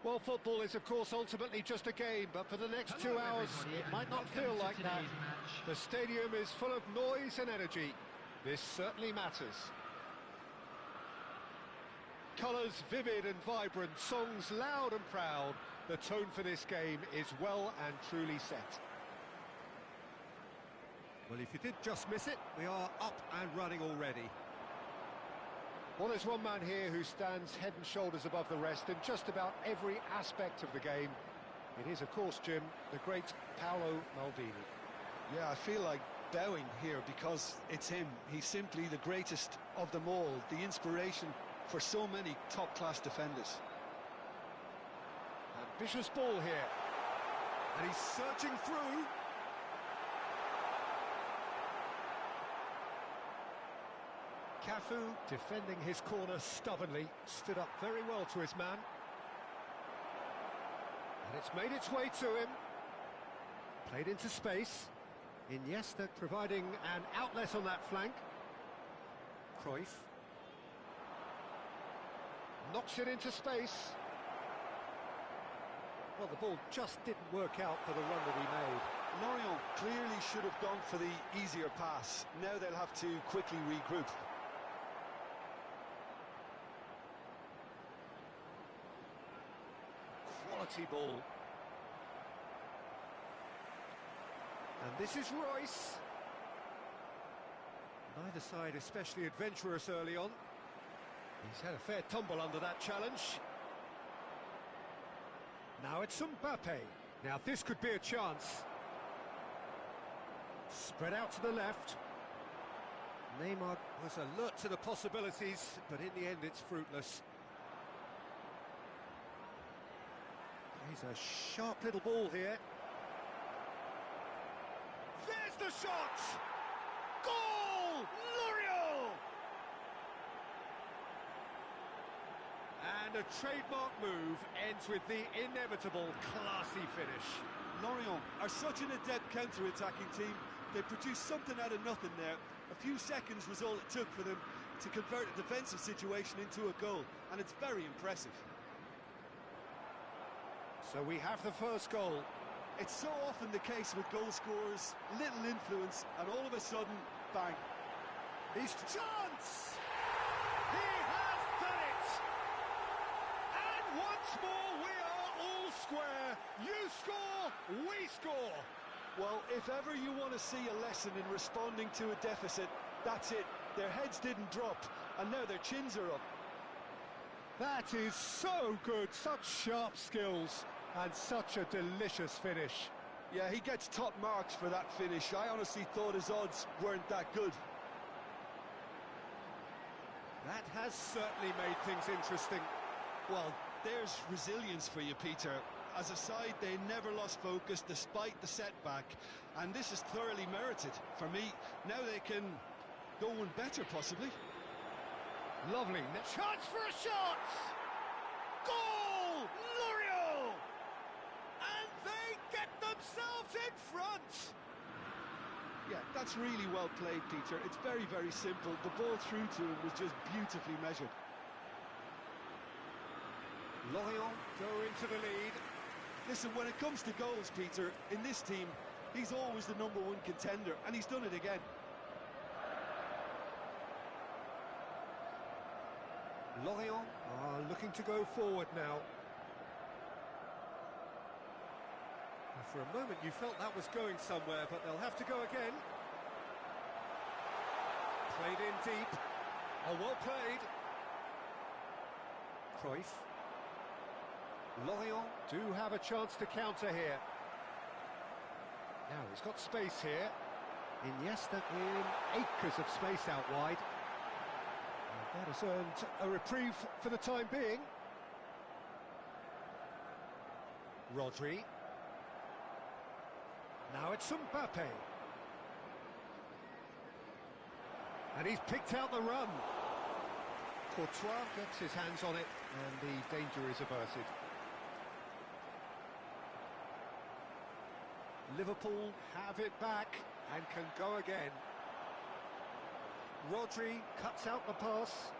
Well, football is, of course, ultimately just a game, but for the next 2 hours, it might not feel like that. The stadium is full of noise and energy. This certainly matters. Colours vivid and vibrant, songs loud and proud. The tone for this game is well and truly set. Well, if you did just miss it, we are up and running already. Well, there's one man here who stands head and shoulders above the rest in just about every aspect of the game. It is, of course, Jim, the great Paolo Maldini. Yeah, I feel like bowing here because it's him. He's simply the greatest of them all, the inspiration for so many top-class defenders. Ambitious ball here. And he's searching through. Cafu, defending his corner stubbornly, stood up very well to his man. And it's made its way to him. Played into space. Iniesta providing an outlet on that flank. Cruyff. Knocks it into space. Well, the ball just didn't work out for the run that he made. Lorient clearly should have gone for the easier pass. Now they'll have to quickly regroup. Quality ball. And this is Royce. Neither side especially adventurous early on. He's had a fair tumble under that challenge. Now it's Mbappe. Now this could be a chance. Spread out to the left. Neymar was alert to the possibilities, but in the end it's fruitless. He's a sharp little ball here. There's the shot! Goal! L'Oreal! And a trademark move ends with the inevitable classy finish. Lorient are such an adept counter-attacking team. They produced something out of nothing there. A few seconds was all it took for them to convert a defensive situation into a goal, and it's very impressive. So we have the first goal. It's so often the case with goal scorers, little influence, and all of a sudden, bang. He's chance! He has done it! And once more we are all square. You score, we score. Well, if ever you want to see a lesson in responding to a deficit, that's it. Their heads didn't drop, and now their chins are up. That is so good, such sharp skills, and such a delicious finish. Yeah, he gets top marks for that finish. I honestly thought his odds weren't that good. That has certainly made things interesting. Well, there's resilience for you, Peter. As a side, they never lost focus despite the setback, and this is thoroughly merited. For me, now they can go one better, possibly. Lovely. Chance for a shot! Goal! L'Oreal! And they get themselves in front! Yeah, that's really well played, Peter. It's very, very simple. The ball through to him was just beautifully measured. Lorient go into the lead. Listen, when it comes to goals, Peter, in this team, he's always the #1 contender, and he's done it again. Lorient are looking to go forward now. For a moment you felt that was going somewhere, but they'll have to go again. Played in deep. Oh, well played. Cruyff. Lorient do have a chance to counter here. Now he's got space here. Iniesta in acres of space out wide. That has earned a reprieve for the time being. Rodri. Now it's Mbappe. And he's picked out the run. Courtois gets his hands on it, and the danger is averted. Liverpool have it back and can go again. Rodri cuts out the pass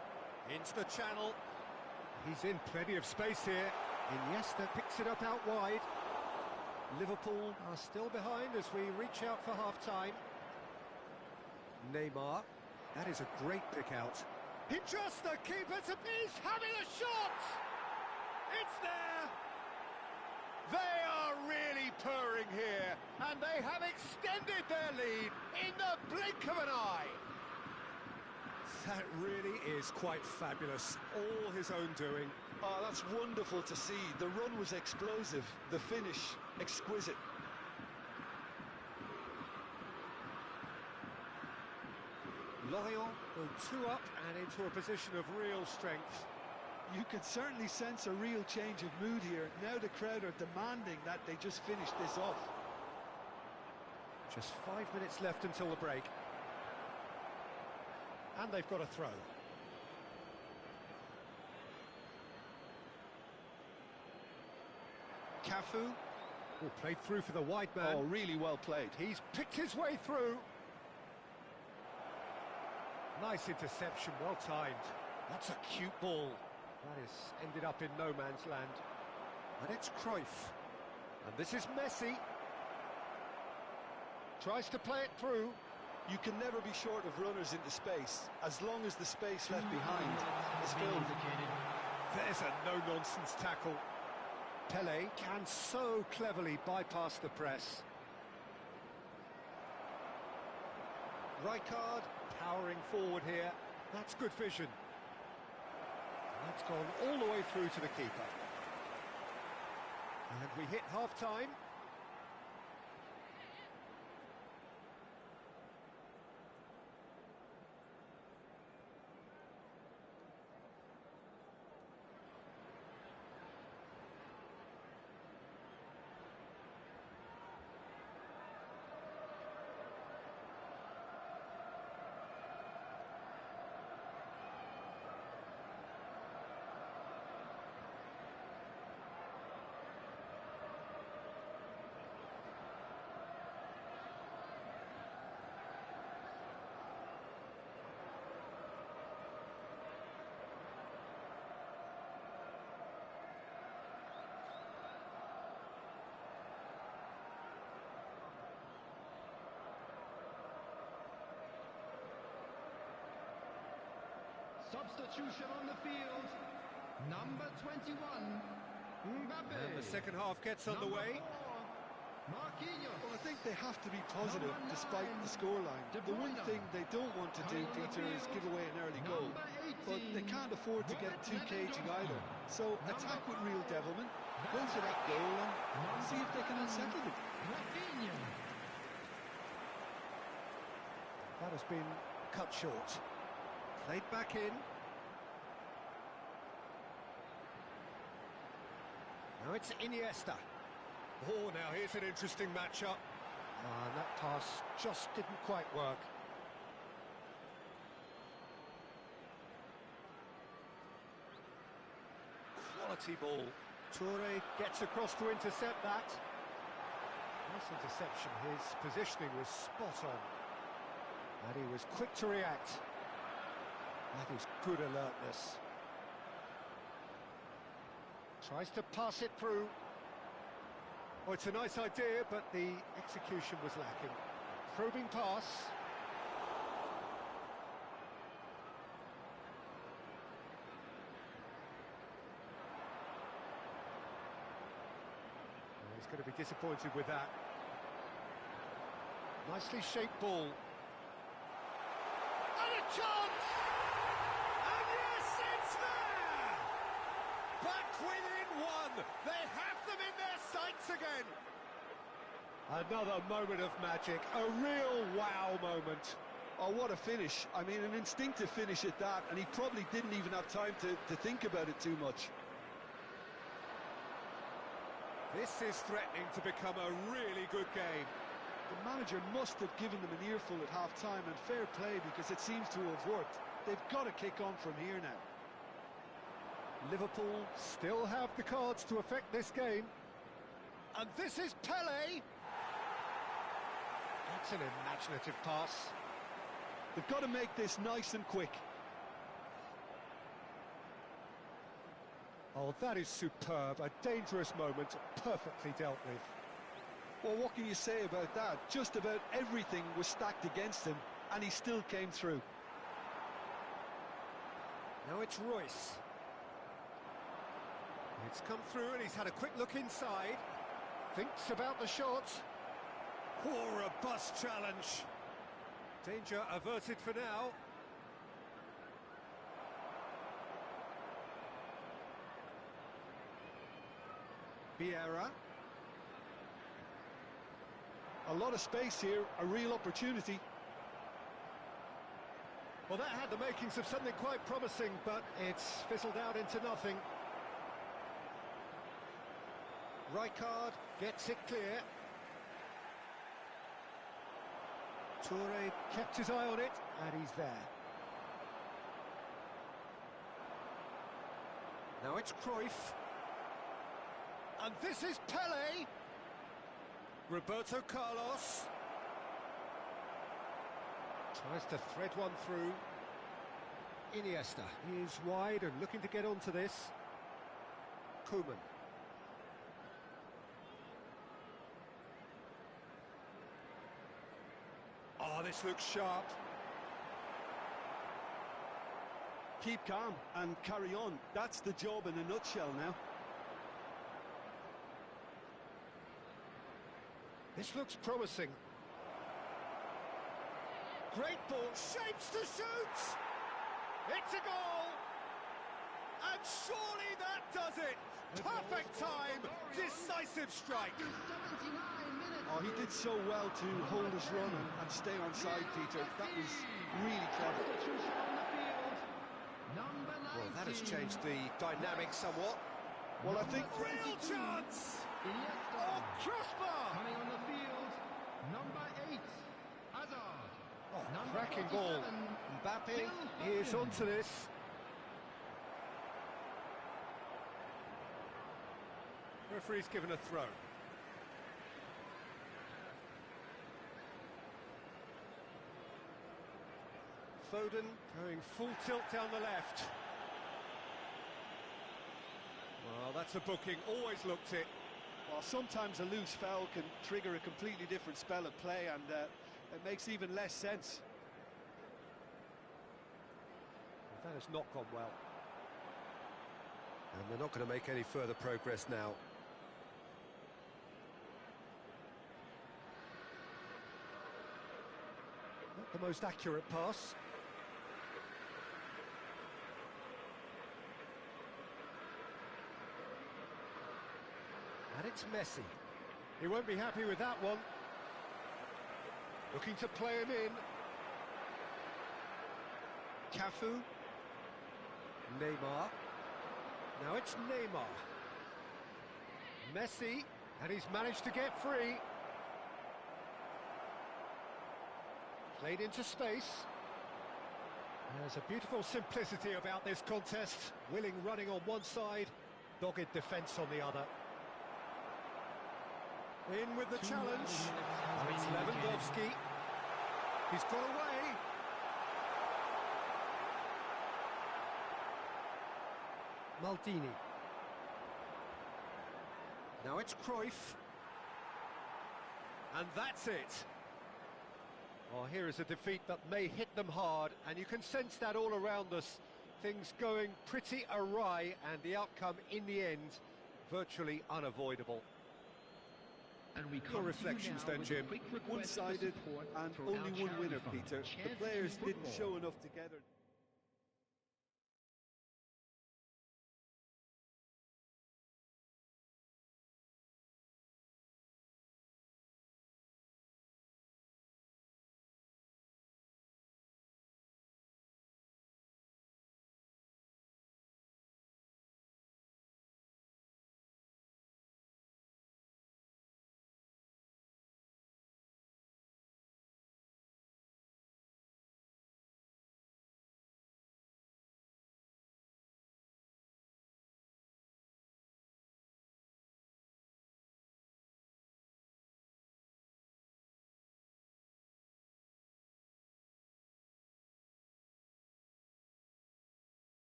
into the channel. He's in plenty of space here. Iniesta picks it up out wide. Liverpool are still behind as we reach out for half-time. Neymar, that is a great pick out. He trusts the keeper to piece, having a shot! It's there! They are really purring here, and they have extended their lead in the blink of an eye. That really is quite fabulous, all his own doing. Oh, that's wonderful to see. The run was explosive, the finish exquisite. Lorient go 2 up and into a position of real strength. You could certainly sense a real change of mood here. Now the crowd are demanding that they just finish this off. Just 5 minutes left until the break. And they've got a throw. Cafu, who played through for the wide man. Oh, really well played. He's picked his way through. Nice interception, well timed. That's a cute ball. That has ended up in no man's land. And it's Cruyff. And this is Messi. Tries to play it through. You can never be short of runners into space, as long as the space left behind is filled. There's a no-nonsense tackle. Pele can so cleverly bypass the press. Rijkaard powering forward here. That's good vision. That's gone all the way through to the keeper. And we hit half-time. Substitution on the field, number 21, Mbappe. And the second half gets underway. Well, I think they have to be positive despite the scoreline. The one thing they don't want to do, Peter, is give away an early goal. But they can't afford to get too cagey either. So attack with real devilment, go for that goal and see if they can unsettle them. That has been cut short. Played back in. Now it's Iniesta. Oh, now here's an interesting matchup. And that pass just didn't quite work. Quality ball. Toure gets across to intercept that. Nice interception. His positioning was spot on. And he was quick to react. That is good alertness. Tries to pass it through. Oh, it's a nice idea, but the execution was lacking. Probing pass. Oh, he's going to be disappointed with that. Nicely shaped ball. And a chance! And yes, it's there! Back within one! They have them in their sights again! Another moment of magic, a real wow moment. Oh, what a finish. I mean, an instinctive finish at that, and he probably didn't even have time to think about it too much. This is threatening to become a really good game. The manager must have given them an earful at half-time, and fair play, because it seems to have worked. They've got to kick on from here now. Liverpool still have the cards to affect this game. And this is Pele. That's an imaginative pass. They've got to make this nice and quick. Oh, Oh, that is superb. A dangerous moment, perfectly dealt with. Well, what can you say about that? Just about everything was stacked against him, and he still came through. Now it's Royce. It's come through and he's had a quick look inside. Thinks about the shot. Oh, robust challenge. Danger averted for now. Vieira. A lot of space here, a real opportunity. Well, that had the makings of something quite promising, but it's fizzled out into nothing. Rijkaard gets it clear. Toure kept his eye on it, and he's there. Now it's Cruyff. And this is Pele. Roberto Carlos. Tries to thread one through. Iniesta is wide and looking to get onto this. Koeman. Oh, this looks sharp. Keep calm and carry on. That's the job in a nutshell now. This looks promising. Great ball, shapes to shoot! It's a goal! And surely that does it! Perfect time, decisive strike! Oh, he did so well to hold his run and stay on side, Peter. That was really clever. Well, that has changed the dynamic somewhat. Well, I think... Real chance! Oh, crossbar! Coming on the field, number 8, Hazard. Oh, cracking ball. Mbappe is onto this. Referee's given a throw. Foden going full tilt down the left. Well, that's a booking, always looked it. Well, sometimes a loose foul can trigger a completely different spell of play, and it makes even less sense. That has not gone well. And they're not going to make any further progress now. Not the most accurate pass. And it's Messi. He won't be happy with that one. Looking to play him in. Cafu. Neymar. Now it's Neymar. Messi, and he's managed to get free. Played into space. There's a beautiful simplicity about this contest. Willing running on one side, dogged defence on the other. In with the challenge. It's Lewandowski. He's got away. Maldini. Now it's Cruyff. And that's it. Well, here is a defeat that may hit them hard, and you can sense that all around us. Things going pretty awry, and the outcome in the end virtually unavoidable. And we Your reflections then, Jim. One-sided and only one winner, Peter. The players didn't show enough together.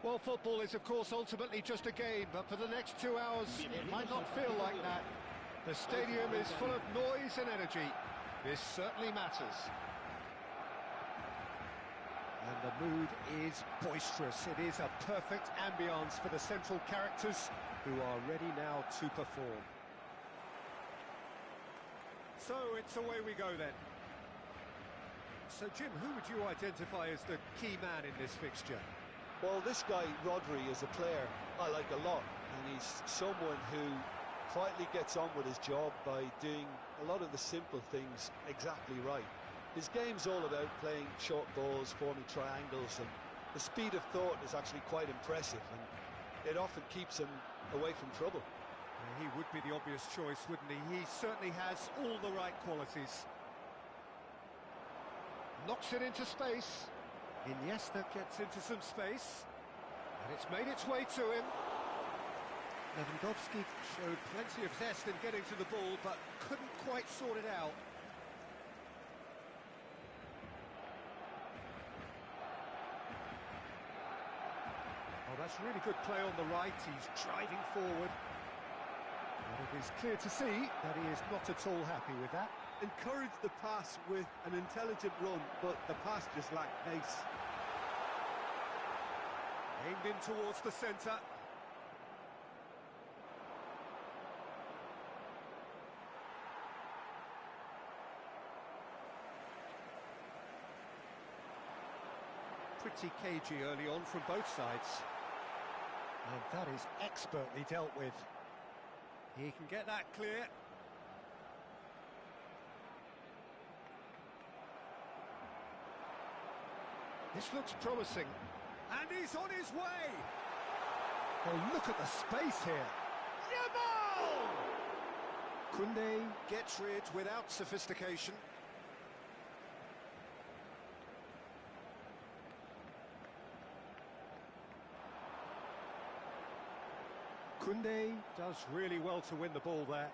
Well, football is, of course, ultimately just a game, but for the next 2 hours, it might not feel like that. The stadium is full of noise and energy. This certainly matters. And the mood is boisterous. It is a perfect ambience for the central characters who are ready now to perform. So it's away we go then. So Jim, who would you identify as the key man in this fixture? Well, this guy, Rodri, is a player I like a lot, and he's someone who quietly gets on with his job by doing a lot of the simple things exactly right. His game's all about playing short balls, forming triangles, and the speed of thought is actually quite impressive, and it often keeps him away from trouble. He would be the obvious choice, wouldn't he? He certainly has all the right qualities. Knocks it into space. Iniesta gets into some space, and it's made its way to him. Lewandowski showed plenty of zest in getting to the ball, but couldn't quite sort it out. Oh, that's really good play on the right. He's driving forward. And it is clear to see that he is not at all happy with that. Encouraged the pass with an intelligent run, but the pass just lacked pace. Aimed in towards the centre. Pretty cagey early on from both sides. And that is expertly dealt with. He can get that clear. This looks promising. And he's on his way! Oh, look at the space here. Yamal! Koundé gets rid without sophistication. Koundé does really well to win the ball there.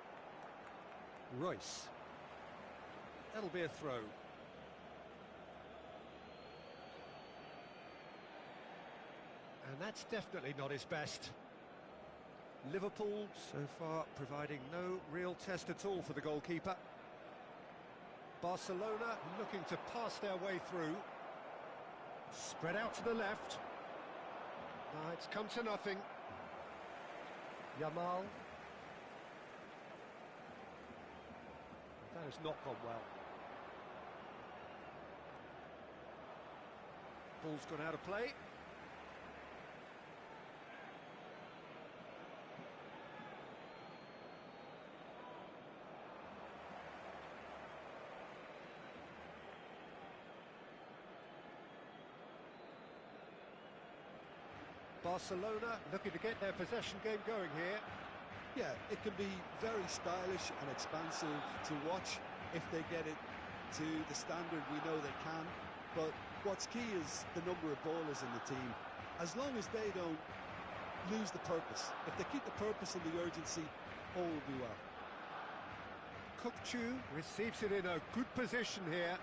Royce. That'll be a throw. And that's definitely not his best. Liverpool, so far, providing no real test at all for the goalkeeper. Barcelona looking to pass their way through. Spread out to the left. It's come to nothing. Yamal. That has not gone well. Ball's gone out of play. Barcelona looking to get their possession game going here. Yeah, it can be very stylish and expansive to watch if they get it to the standard we know they can. But what's key is the number of ballers in the team. As long as they don't lose the purpose, if they keep the purpose and the urgency, all will be well. Kukçu receives it in a good position here.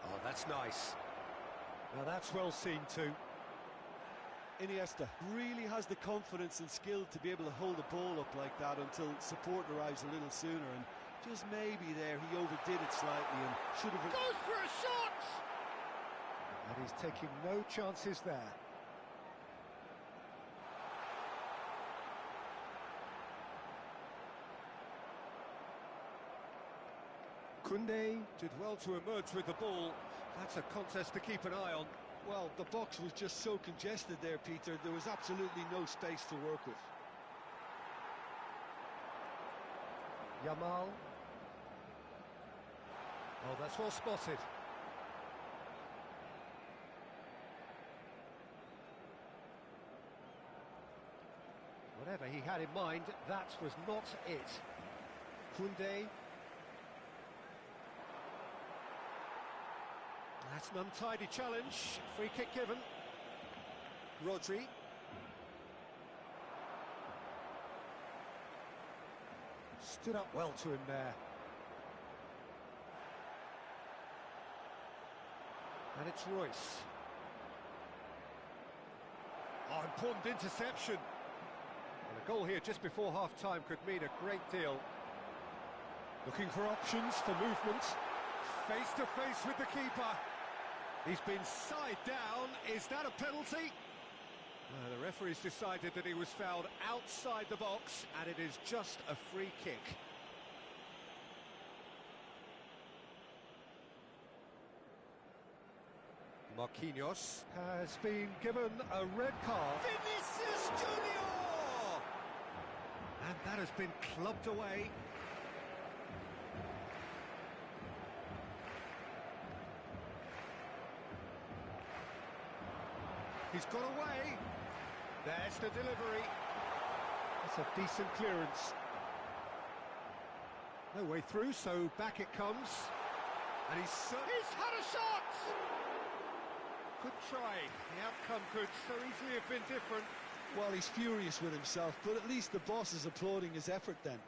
Oh, that's nice. Now that's well seen too. Iniesta really has the confidence and skill to be able to hold the ball up like that until support arrives a little sooner, and just maybe there he overdid it slightly and should have... Goes for a shot! And he's taking no chances there. Koundé did well to emerge with the ball. That's a contest to keep an eye on. Well, the box was just so congested there, Peter. There was absolutely no space to work with. Yamal. Oh, that's well spotted. Whatever he had in mind, that was not it. Koundé. That's an untidy challenge. Free kick given. Rodri. Stood up well to him there. And it's Royce. Oh, important interception. And a goal here just before half-time could mean a great deal. Looking for options for movement. Face-to-face with the keeper. He's been side down. Is that a penalty? The referee's decided that he was fouled outside the box, and it is just a free kick. Marquinhos has been given a red card. Vinicius Junior! And that has been clubbed away. He's got away. There's the delivery. That's a decent clearance. No way through, so back it comes. And he's had a shot! Good try. The outcome could so easily have been different. Well, he's furious with himself, but at least the boss is applauding his effort then.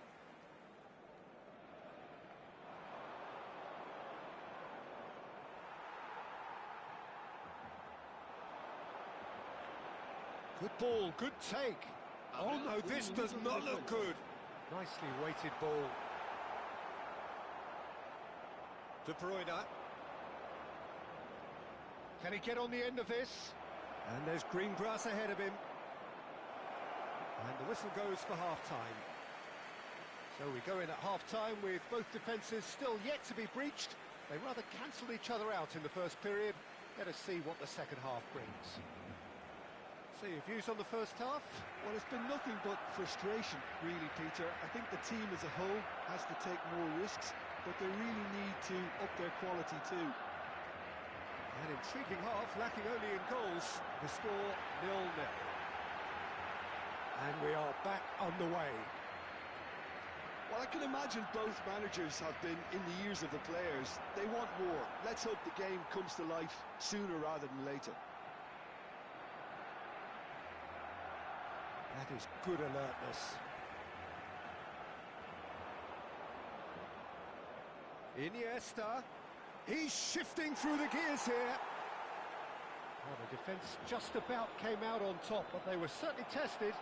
Good ball, good take. Oh no, this does not look good. Nicely weighted ball. De Bruyne. Can he get on the end of this? And there's green grass ahead of him. And the whistle goes for half-time. So we go in at half-time with both defences still yet to be breached. They rather cancelled each other out in the first period. Let us see what the second half brings. So your views on the first half? Well, it's been nothing but frustration, really, Peter. I think the team as a whole has to take more risks, but they really need to up their quality too. An intriguing half, lacking only in goals. The score 0-0. And we are back underway. Well, I can imagine both managers have been in the ears of the players. They want more. Let's hope the game comes to life sooner rather than later. That is good alertness. Iniesta. He's shifting through the gears here. Well, the defence just about came out on top, but they were certainly tested.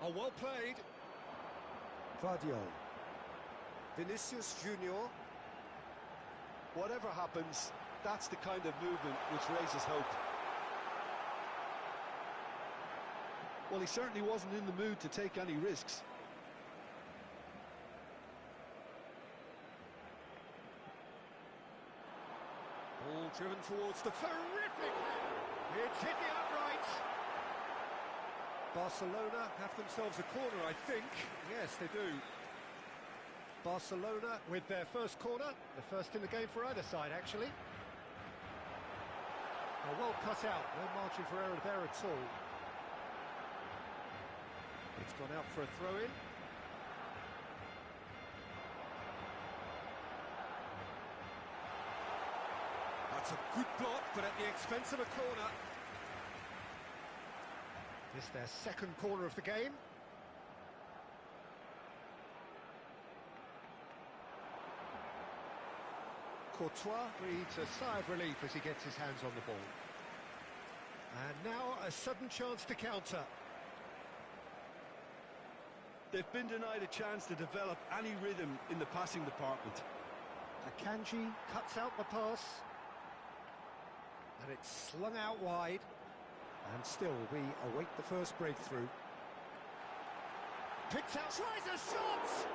Oh, well played. Vadio. Vinicius Junior. Whatever happens, that's the kind of movement which raises hope. Well, he certainly wasn't in the mood to take any risks. Ball driven towards the terrific. It's hit the upright. Barcelona have themselves a corner, I think. Yes, they do. Barcelona with their first corner, the first in the game for either side, actually. Oh, well cut out, no margin for error there at all. It's gone out for a throw-in. That's a good block, but at the expense of a corner. This is their second corner of the game. Courtois breathes a sigh of relief as he gets his hands on the ball. And now a sudden chance to counter. They've been denied a chance to develop any rhythm in the passing department. Akanji cuts out the pass. And it's slung out wide. And still we await the first breakthrough. Picked out, tries a shot!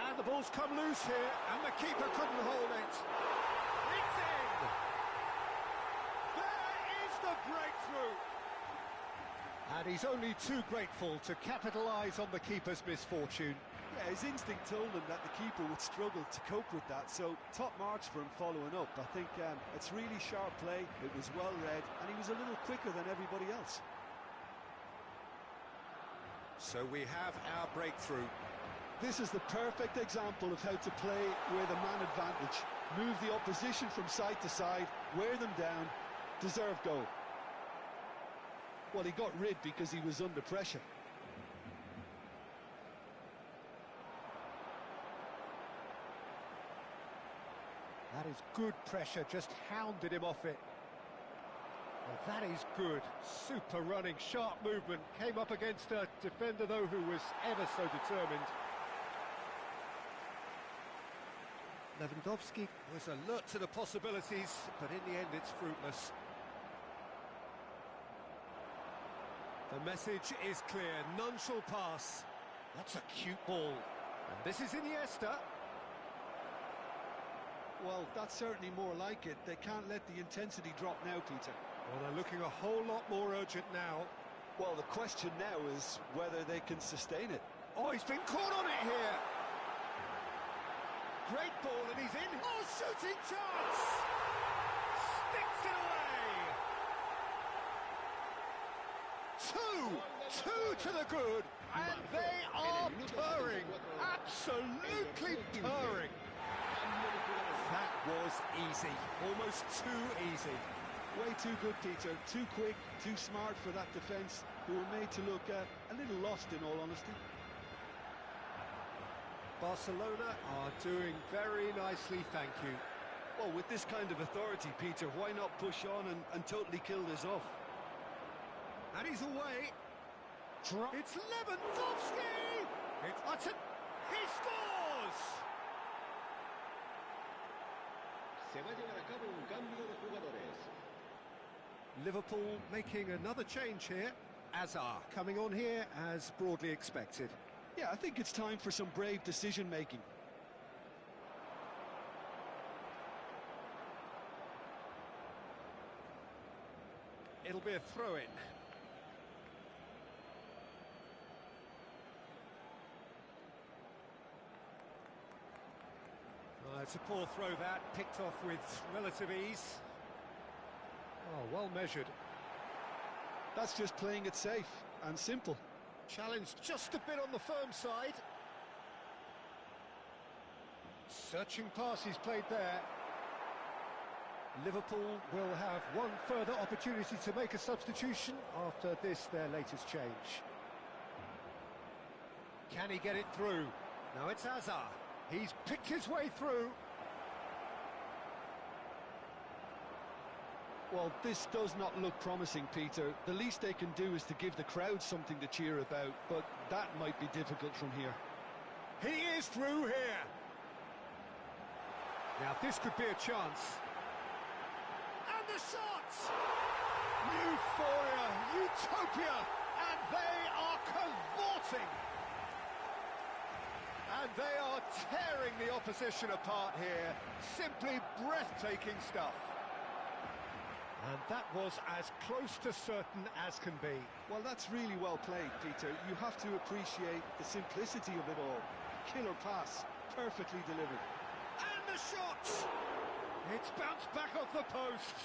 And the ball's come loose here, and the keeper couldn't hold it. It's in! There is the breakthrough! And he's only too grateful to capitalise on the keeper's misfortune. Yeah, his instinct told him that the keeper would struggle to cope with that, so top marks for him following up. I think it's really sharp play, it was well read, and he was a little quicker than everybody else. So we have our breakthrough. This is the perfect example of how to play with a man advantage. Move the opposition from side to side, wear them down, deserve goal. Well, he got rid because he was under pressure. That is good pressure, just hounded him off it. Well, That is good. Super running, sharp movement. Came up against a defender, though, who was ever so determined. Lewandowski was alert to the possibilities, but in the end it's fruitless. The message is clear, none shall pass. That's a cute ball. And this is Iniesta. Well, that's certainly more like it. They can't let the intensity drop now, Peter. Well, they're looking a whole lot more urgent now. Well, the question now is whether they can sustain it. Oh, he's been caught on it here. Great ball, and he's in. Oh, shooting chance! Sticks it away! Two to the good, and they are purring. Absolutely purring. That was easy, almost too easy. Way too good, Peter. Too quick, too smart for that defence, who were made to look a little lost, in all honesty. Barcelona are doing very nicely, thank you. Well, with this kind of authority, Peter, why not push on and totally kill this off? And he's away. It's Lewandowski! It's Hudson. He scores! Se va a llevar a cabo un cambio de jugadores. Liverpool making another change here. Azar coming on here as broadly expected. Yeah, I think it's time for some brave decision-making. It'll be a throw-in. It's a poor throw that, picked off with relative ease. Oh, well measured. That's just playing it safe and simple. Challenge just a bit on the firm side. Searching pass he's played there. Liverpool will have one further opportunity to make a substitution after this, their latest change. Can he get it through? Now it's Azar. He's picked his way through. Well, this does not look promising, Peter. The least they can do is to give the crowd something to cheer about, but that might be difficult from here. He is through here. Now this could be a chance. And the shot! Euphoria, utopia, and they are cavorting. And they are tearing the opposition apart here. Simply breathtaking stuff. And that was as close to certain as can be. Well, that's really well played, Peter. You have to appreciate the simplicity of it all. Killer pass, perfectly delivered. And the shot! It's bounced back off the post.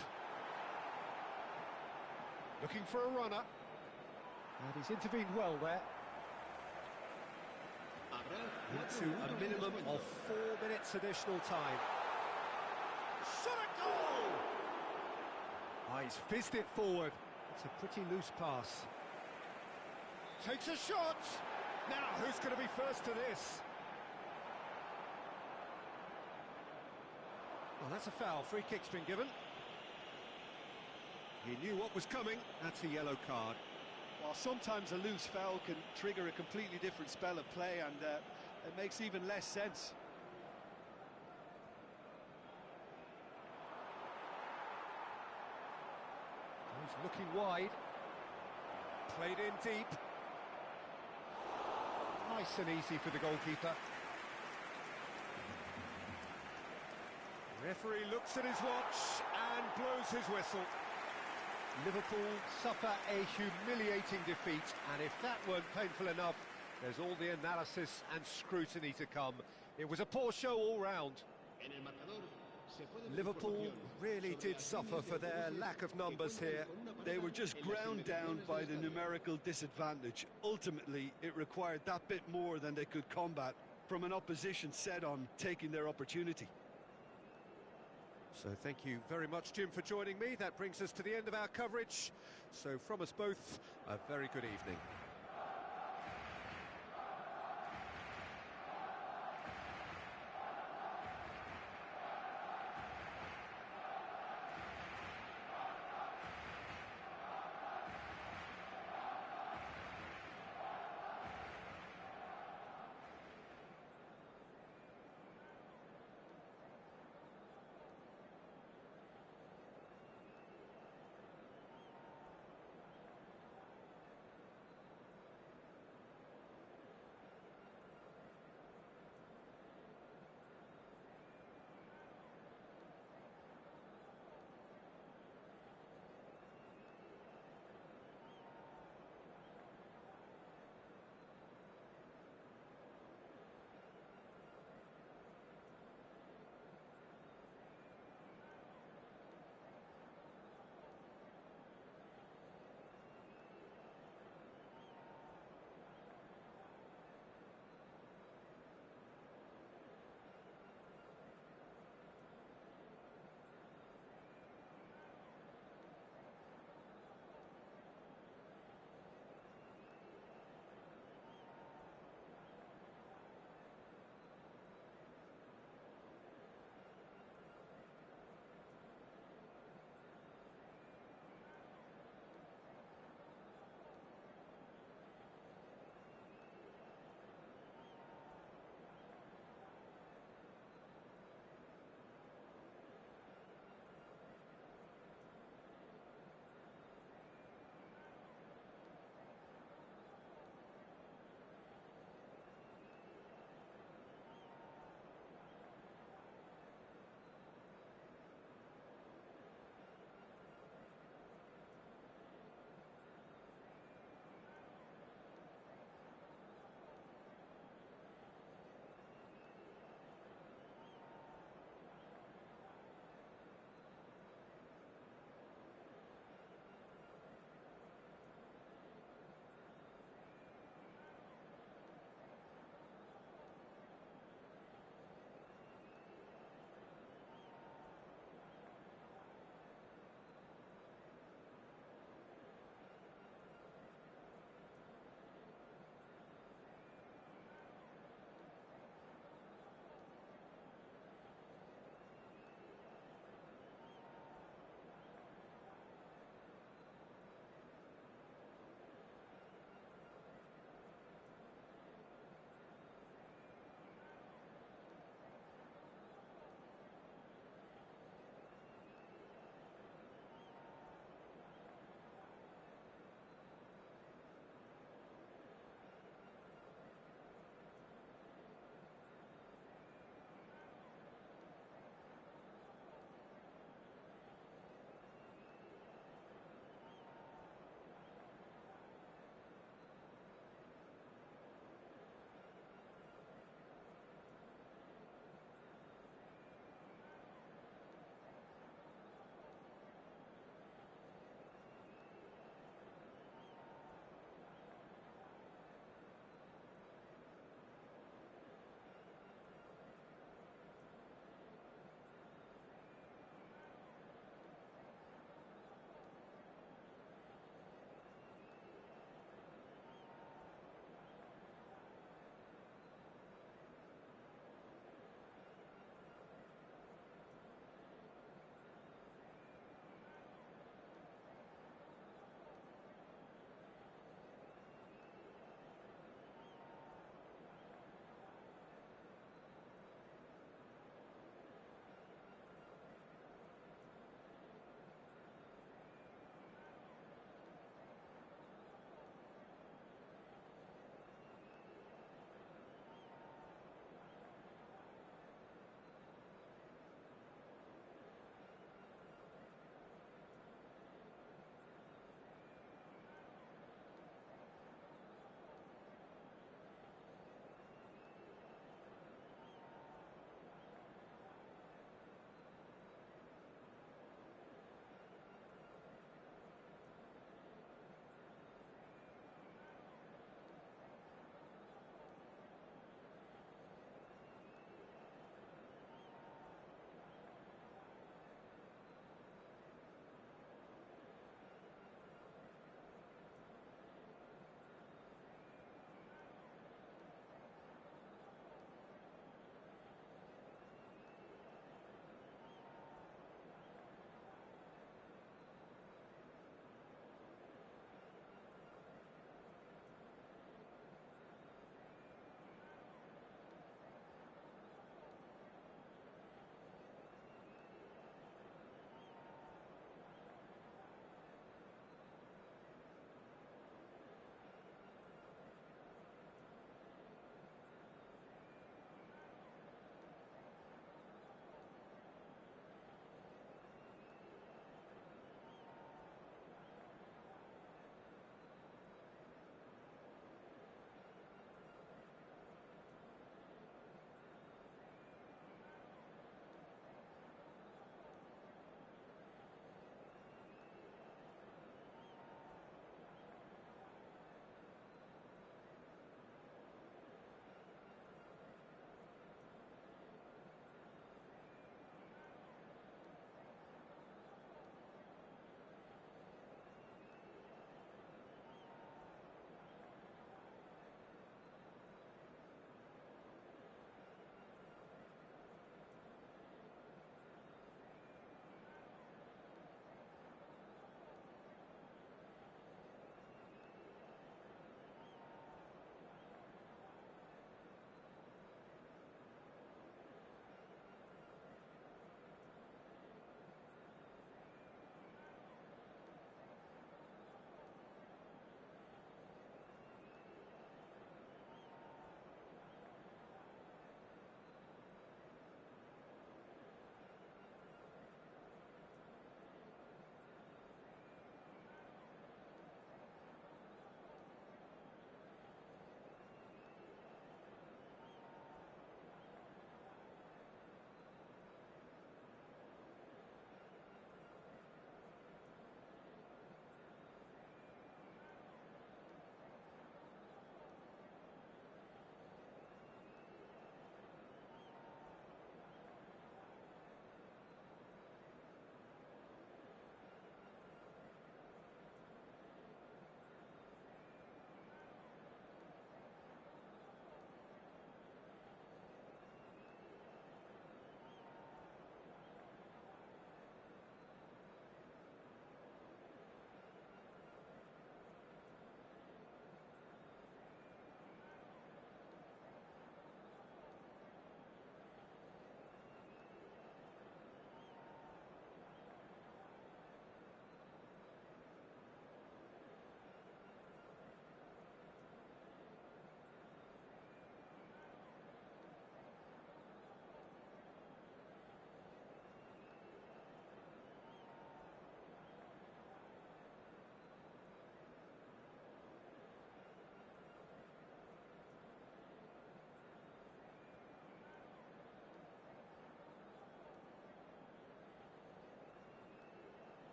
Looking for a runner. And he's intervened well there. Into a minimum of 4 minutes additional time. Shot a goal! Oh, he's fizzed it forward. It's a pretty loose pass. Takes a shot! Now, who's going to be first to this? Well, that's a foul. Free kick's been given. He knew what was coming. That's a yellow card. Well, sometimes a loose foul can trigger a completely different spell of play, and it makes even less sense. He's looking wide. Played in deep. Nice and easy for the goalkeeper. Referee looks at his watch and blows his whistle. Liverpool suffer a humiliating defeat, and if that weren't painful enough, there's all the analysis and scrutiny to come. It was a poor show all round. Liverpool really did suffer for their lack of numbers here. They were just ground down by the numerical disadvantage. Ultimately, it required that bit more than they could combat from an opposition set on taking their opportunity. So thank you very much, Jim, for joining me. That brings us to the end of our coverage. So from us both, a very good evening.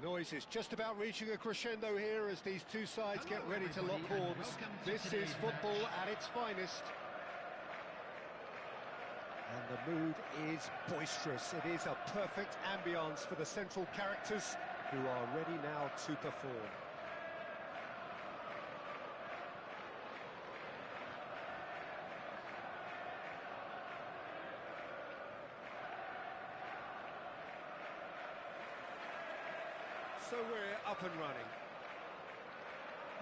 noise is just about reaching a crescendo here as these two sides get ready to lock horns. This is football at its finest. And the mood is boisterous. It is a perfect ambience for the central characters who are ready now to perform. So we're up and running.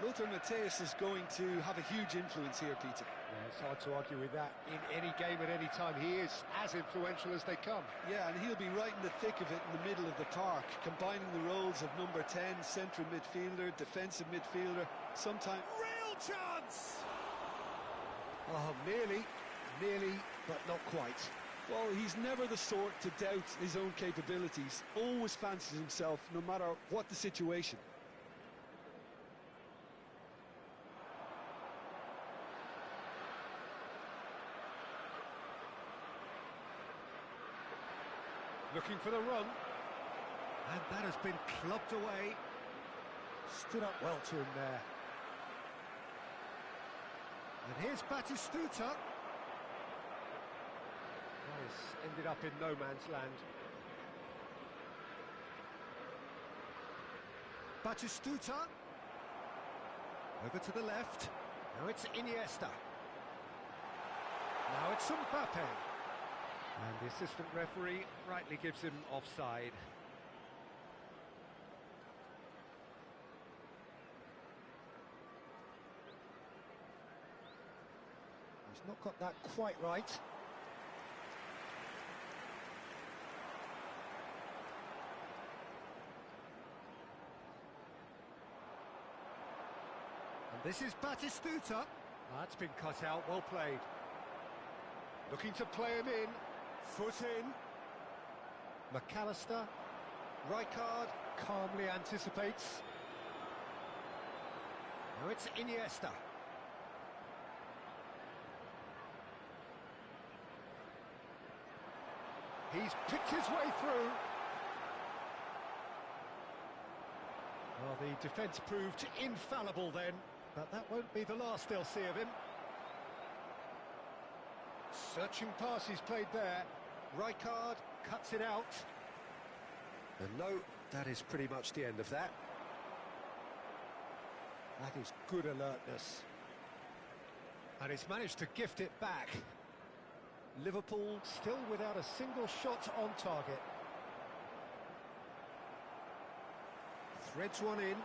Lothar Matthäus is going to have a huge influence here, Peter. Yeah, it's hard to argue with that. In any game at any time, he is as influential as they come. Yeah, and he'll be right in the thick of it in the middle of the park, combining the roles of number 10, central midfielder, defensive midfielder, sometimes... Real chance! Oh, nearly, but not quite. Well, he's never the sort to doubt his own capabilities, always fancies himself, no matter what the situation. Looking for the run. And that has been clubbed away. Stood up well to him there. And here's Batistuta. Nice, ended up in no man's land. Batistuta. Over to the left. Now it's Iniesta. Now it's Mbappe. And the assistant referee rightly gives him offside. He's not got that quite right. And this is Batistuta. That's been cut out, well played. Looking to play him in. Foot in. McAllister. Rijkaard calmly anticipates. Now it's Iniesta. He's picked his way through. Well, the defence proved infallible then, but that won't be the last they'll see of him. Searching pass he's played there. Rijkaard cuts it out. And no, that is pretty much the end of that. That is good alertness. And he's managed to gift it back. Liverpool still without a single shot on target. Threads one in.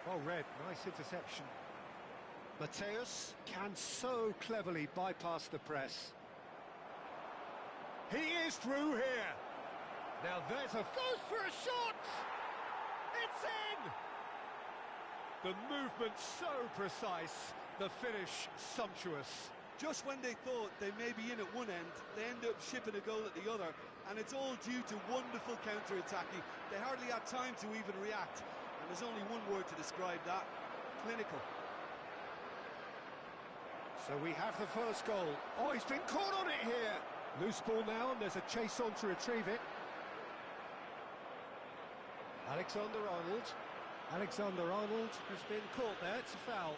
Well read, nice interception. Matthäus can so cleverly bypass the press. He is through here. Now there's a... goes for a shot! It's in! The movement so precise, the finish sumptuous. Just when they thought they may be in at one end, they end up shipping a goal at the other, and it's all due to wonderful counter-attacking. They hardly had time to even react, and there's only one word to describe that: clinical. So we have the first goal. Oh, he's been caught on it here. Loose ball now, and there's a chase on to retrieve it. Alexander-Arnold. Alexander-Arnold has been caught there, it's a foul.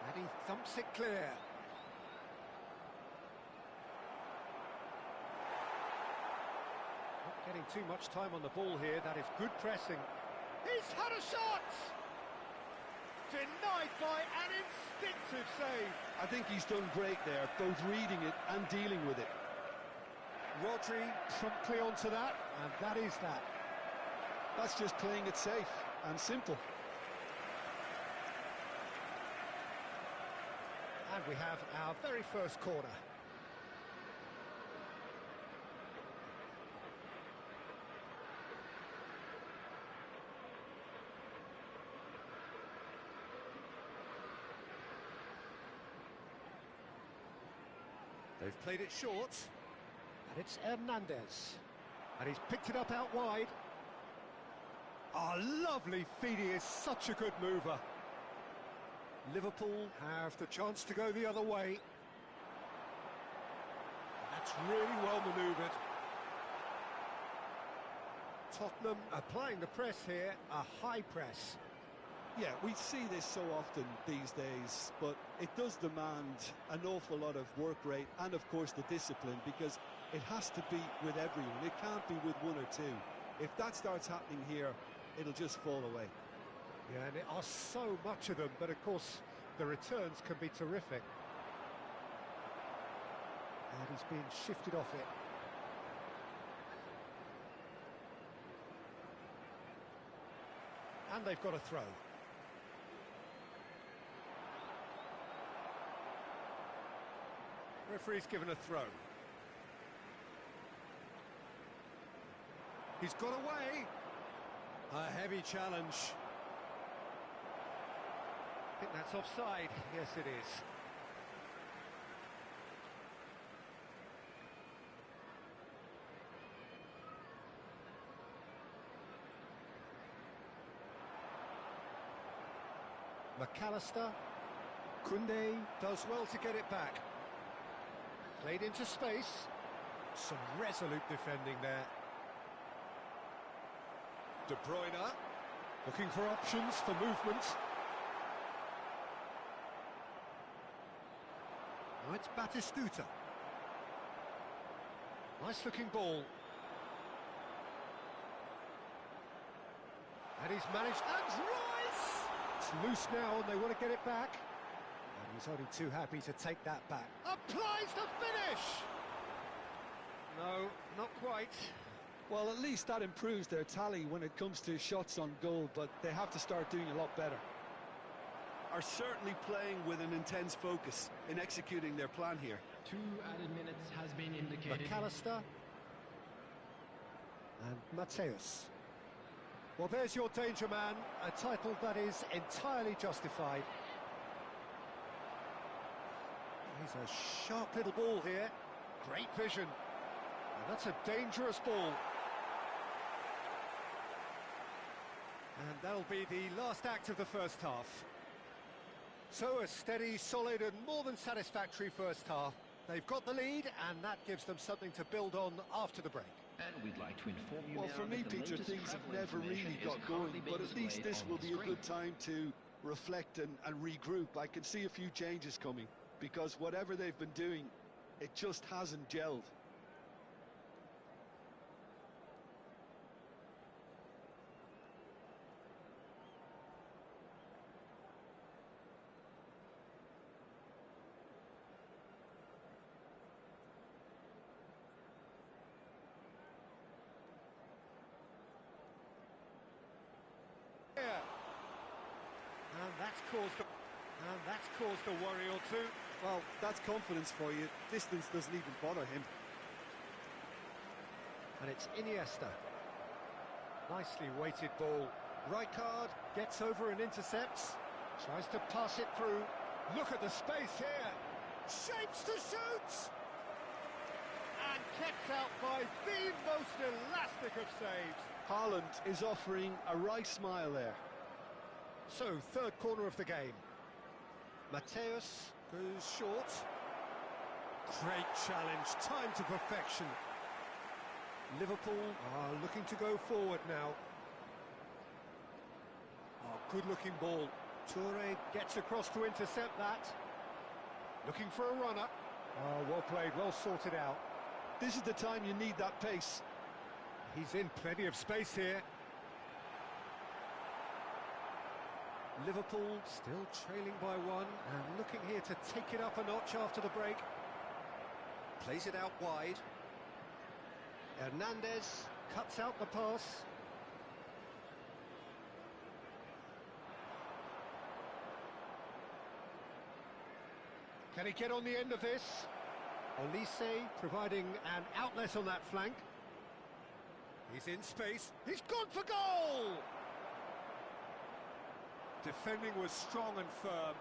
And he thumps it clear. Not getting too much time on the ball here, that is good pressing. He's had a shot! Denied by an instinctive save. I think he's done great there, both reading it and dealing with it. Rodri promptly onto that, and that is that. That's just playing it safe and simple. And we have our very first corner. They've played it short, and it's Hernandez. And he's picked it up out wide. Oh, lovely feed, he is such a good mover. Liverpool have the chance to go the other way. That's really well manoeuvred. Tottenham applying the press here, a high press. Yeah, we see this so often these days, but it does demand an awful lot of work rate and, of course, the discipline, because it has to be with everyone. It can't be with one or two. If that starts happening here, it'll just fall away. Yeah, and there are so much of them, but of course the returns can be terrific. And he's being shifted off it. And they've got a throw. Referee's given a throw. He's got away. A heavy challenge. I think that's offside. Yes, it is. McAllister. Koundé does well to get it back. Played into space. Some resolute defending there. De Bruyne looking for options for movement. Now it's Batistuta. Nice looking ball. And he's managed, and Rice! It's loose now and they want to get it back. And he's only too happy to take that back. Applies the finish! No, not quite. Well, at least that improves their tally when it comes to shots on goal, but they have to start doing a lot better. Are certainly playing with an intense focus in executing their plan here. 2 added minutes has been indicated. McAllister. And Mateus. Well, there's your danger man, a title that is entirely justified. He's a sharp little ball here. Great vision. And that's a dangerous ball. And that'll be the last act of the first half. So a steady, solid and more than satisfactory first half. They've got the lead and that gives them something to build on after the break. And we'd like to inform you Well, now for me, that the Peter, latest things have travel never really information got is going, currently being but at least displayed this on will the be a screen. good time to reflect and regroup. I can see a few changes coming, because whatever they've been doing, it just hasn't gelled. And that's caused a worry or two. Well, that's confidence for you. Distance doesn't even bother him. And it's Iniesta. Nicely weighted ball. Rijkaard gets over and intercepts. Tries to pass it through. Look at the space here. Shapes to shoot! And kept out by the most elastic of saves. Haaland is offering a right smile there. So, third corner of the game. Mateus goes short. Great challenge, time to perfection. Liverpool are looking to go forward now. Oh, good-looking ball. Toure gets across to intercept that. Looking for a runner. Oh, well played, well sorted out. This is the time you need that pace. He's in plenty of space here. Liverpool still trailing by one and looking here to take it up a notch after the break. Plays it out wide. Hernandez cuts out the pass. Can he get on the end of this? Olise providing an outlet on that flank. He's in space. He's gone for goal! Defending was strong and firm.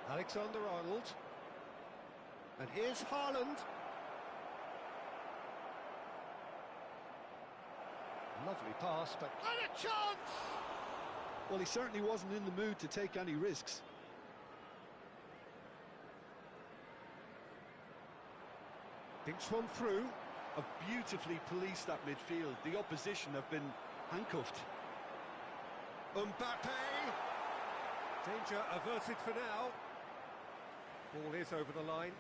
Alexander-Arnold. And here's Haaland. Lovely pass, but... And a chance! Well, he certainly wasn't in the mood to take any risks. Thinks one through. Have beautifully policed that midfield. The opposition have been handcuffed. Mbappe! Danger averted for now. Ball is over the line.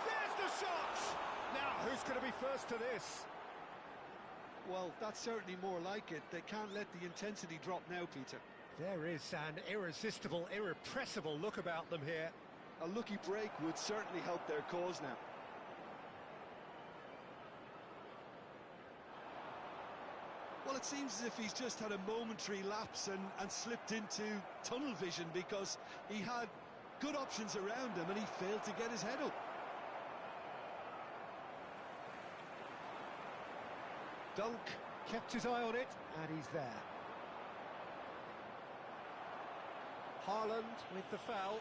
There's the shot! Now, who's going to be first to this? Well, that's certainly more like it. They can't let the intensity drop now, Peter. There is an irresistible, irrepressible look about them here. A lucky break would certainly help their cause now. Well, it seems as if he's just had a momentary lapse and slipped into tunnel vision, because he had good options around him and he failed to get his head up. Dunk kept his eye on it, and he's there. Haaland with the foul.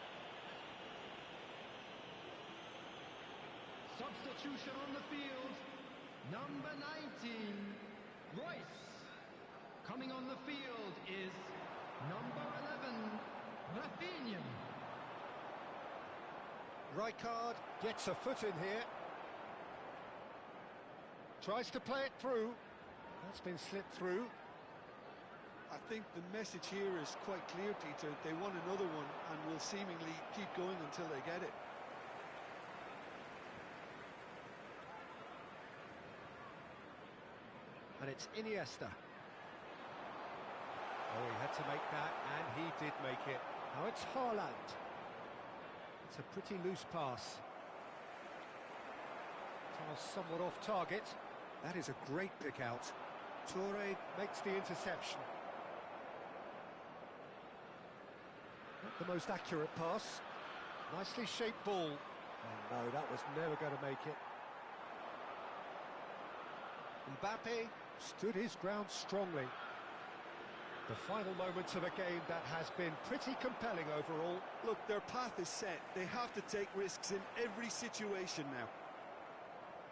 Substitution on the field. Number 19, Royce. Coming on the field is number 11, Rafinha. Rijkaard gets a foot in here. Tries to play it through. That's been slipped through. I think the message here is quite clear, Peter. They want another one and will seemingly keep going until they get it. And it's Iniesta. Oh, he had to make that, and he did make it. Now it's Haaland. It's a pretty loose pass. It's somewhat off target. That is a great pick out. Toure makes the interception. Not the most accurate pass. Nicely shaped ball. Oh no, that was never going to make it. Mbappe stood his ground strongly. The final moments of a game that has been pretty compelling overall. Look, their path is set. They have to take risks in every situation now.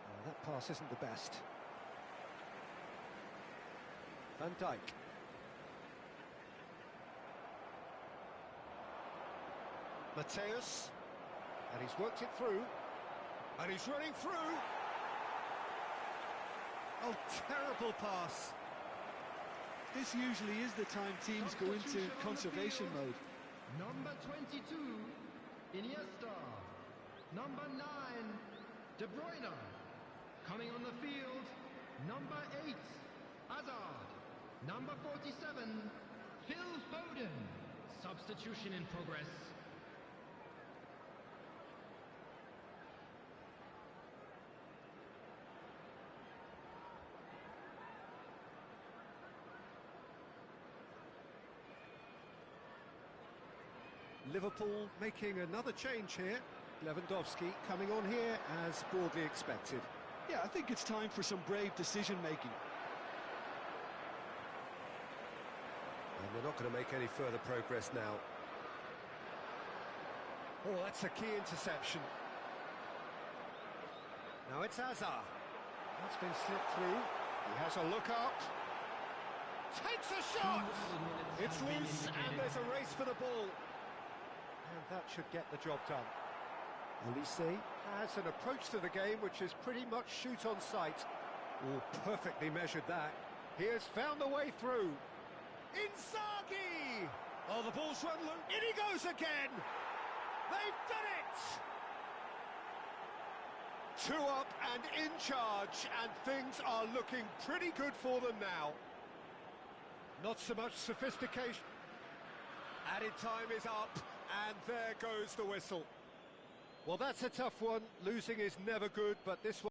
Oh, that pass isn't the best. Van Dijk. Mateus, and he's worked it through, and he's running through. Oh, terrible pass. This usually is the time teams go into conservation mode. Number 22, Iniesta. Number 9, De Bruyne. Coming on the field, number 8, Hazard. Number 47, Phil Foden. Substitution in progress. Liverpool making another change here. Lewandowski coming on here as broadly expected. Yeah, I think it's time for some brave decision-making. And they're not going to make any further progress now. Oh, that's a key interception. Now it's Hazard. That's been slipped through. He has a look up. Takes a shot! It's loose, and there's a race for the ball. And that should get the job done. Elise has an approach to the game which is pretty much shoot on sight. Oh, perfectly measured that. He has found the way through. Inzaghi! Oh, the ball's run loose. In he goes again! They've done it! 2 up and in charge, and things are looking pretty good for them now. Not so much sophistication. Added time is up, and there goes the whistle. Well, that's a tough one. Losing is never good, but this one...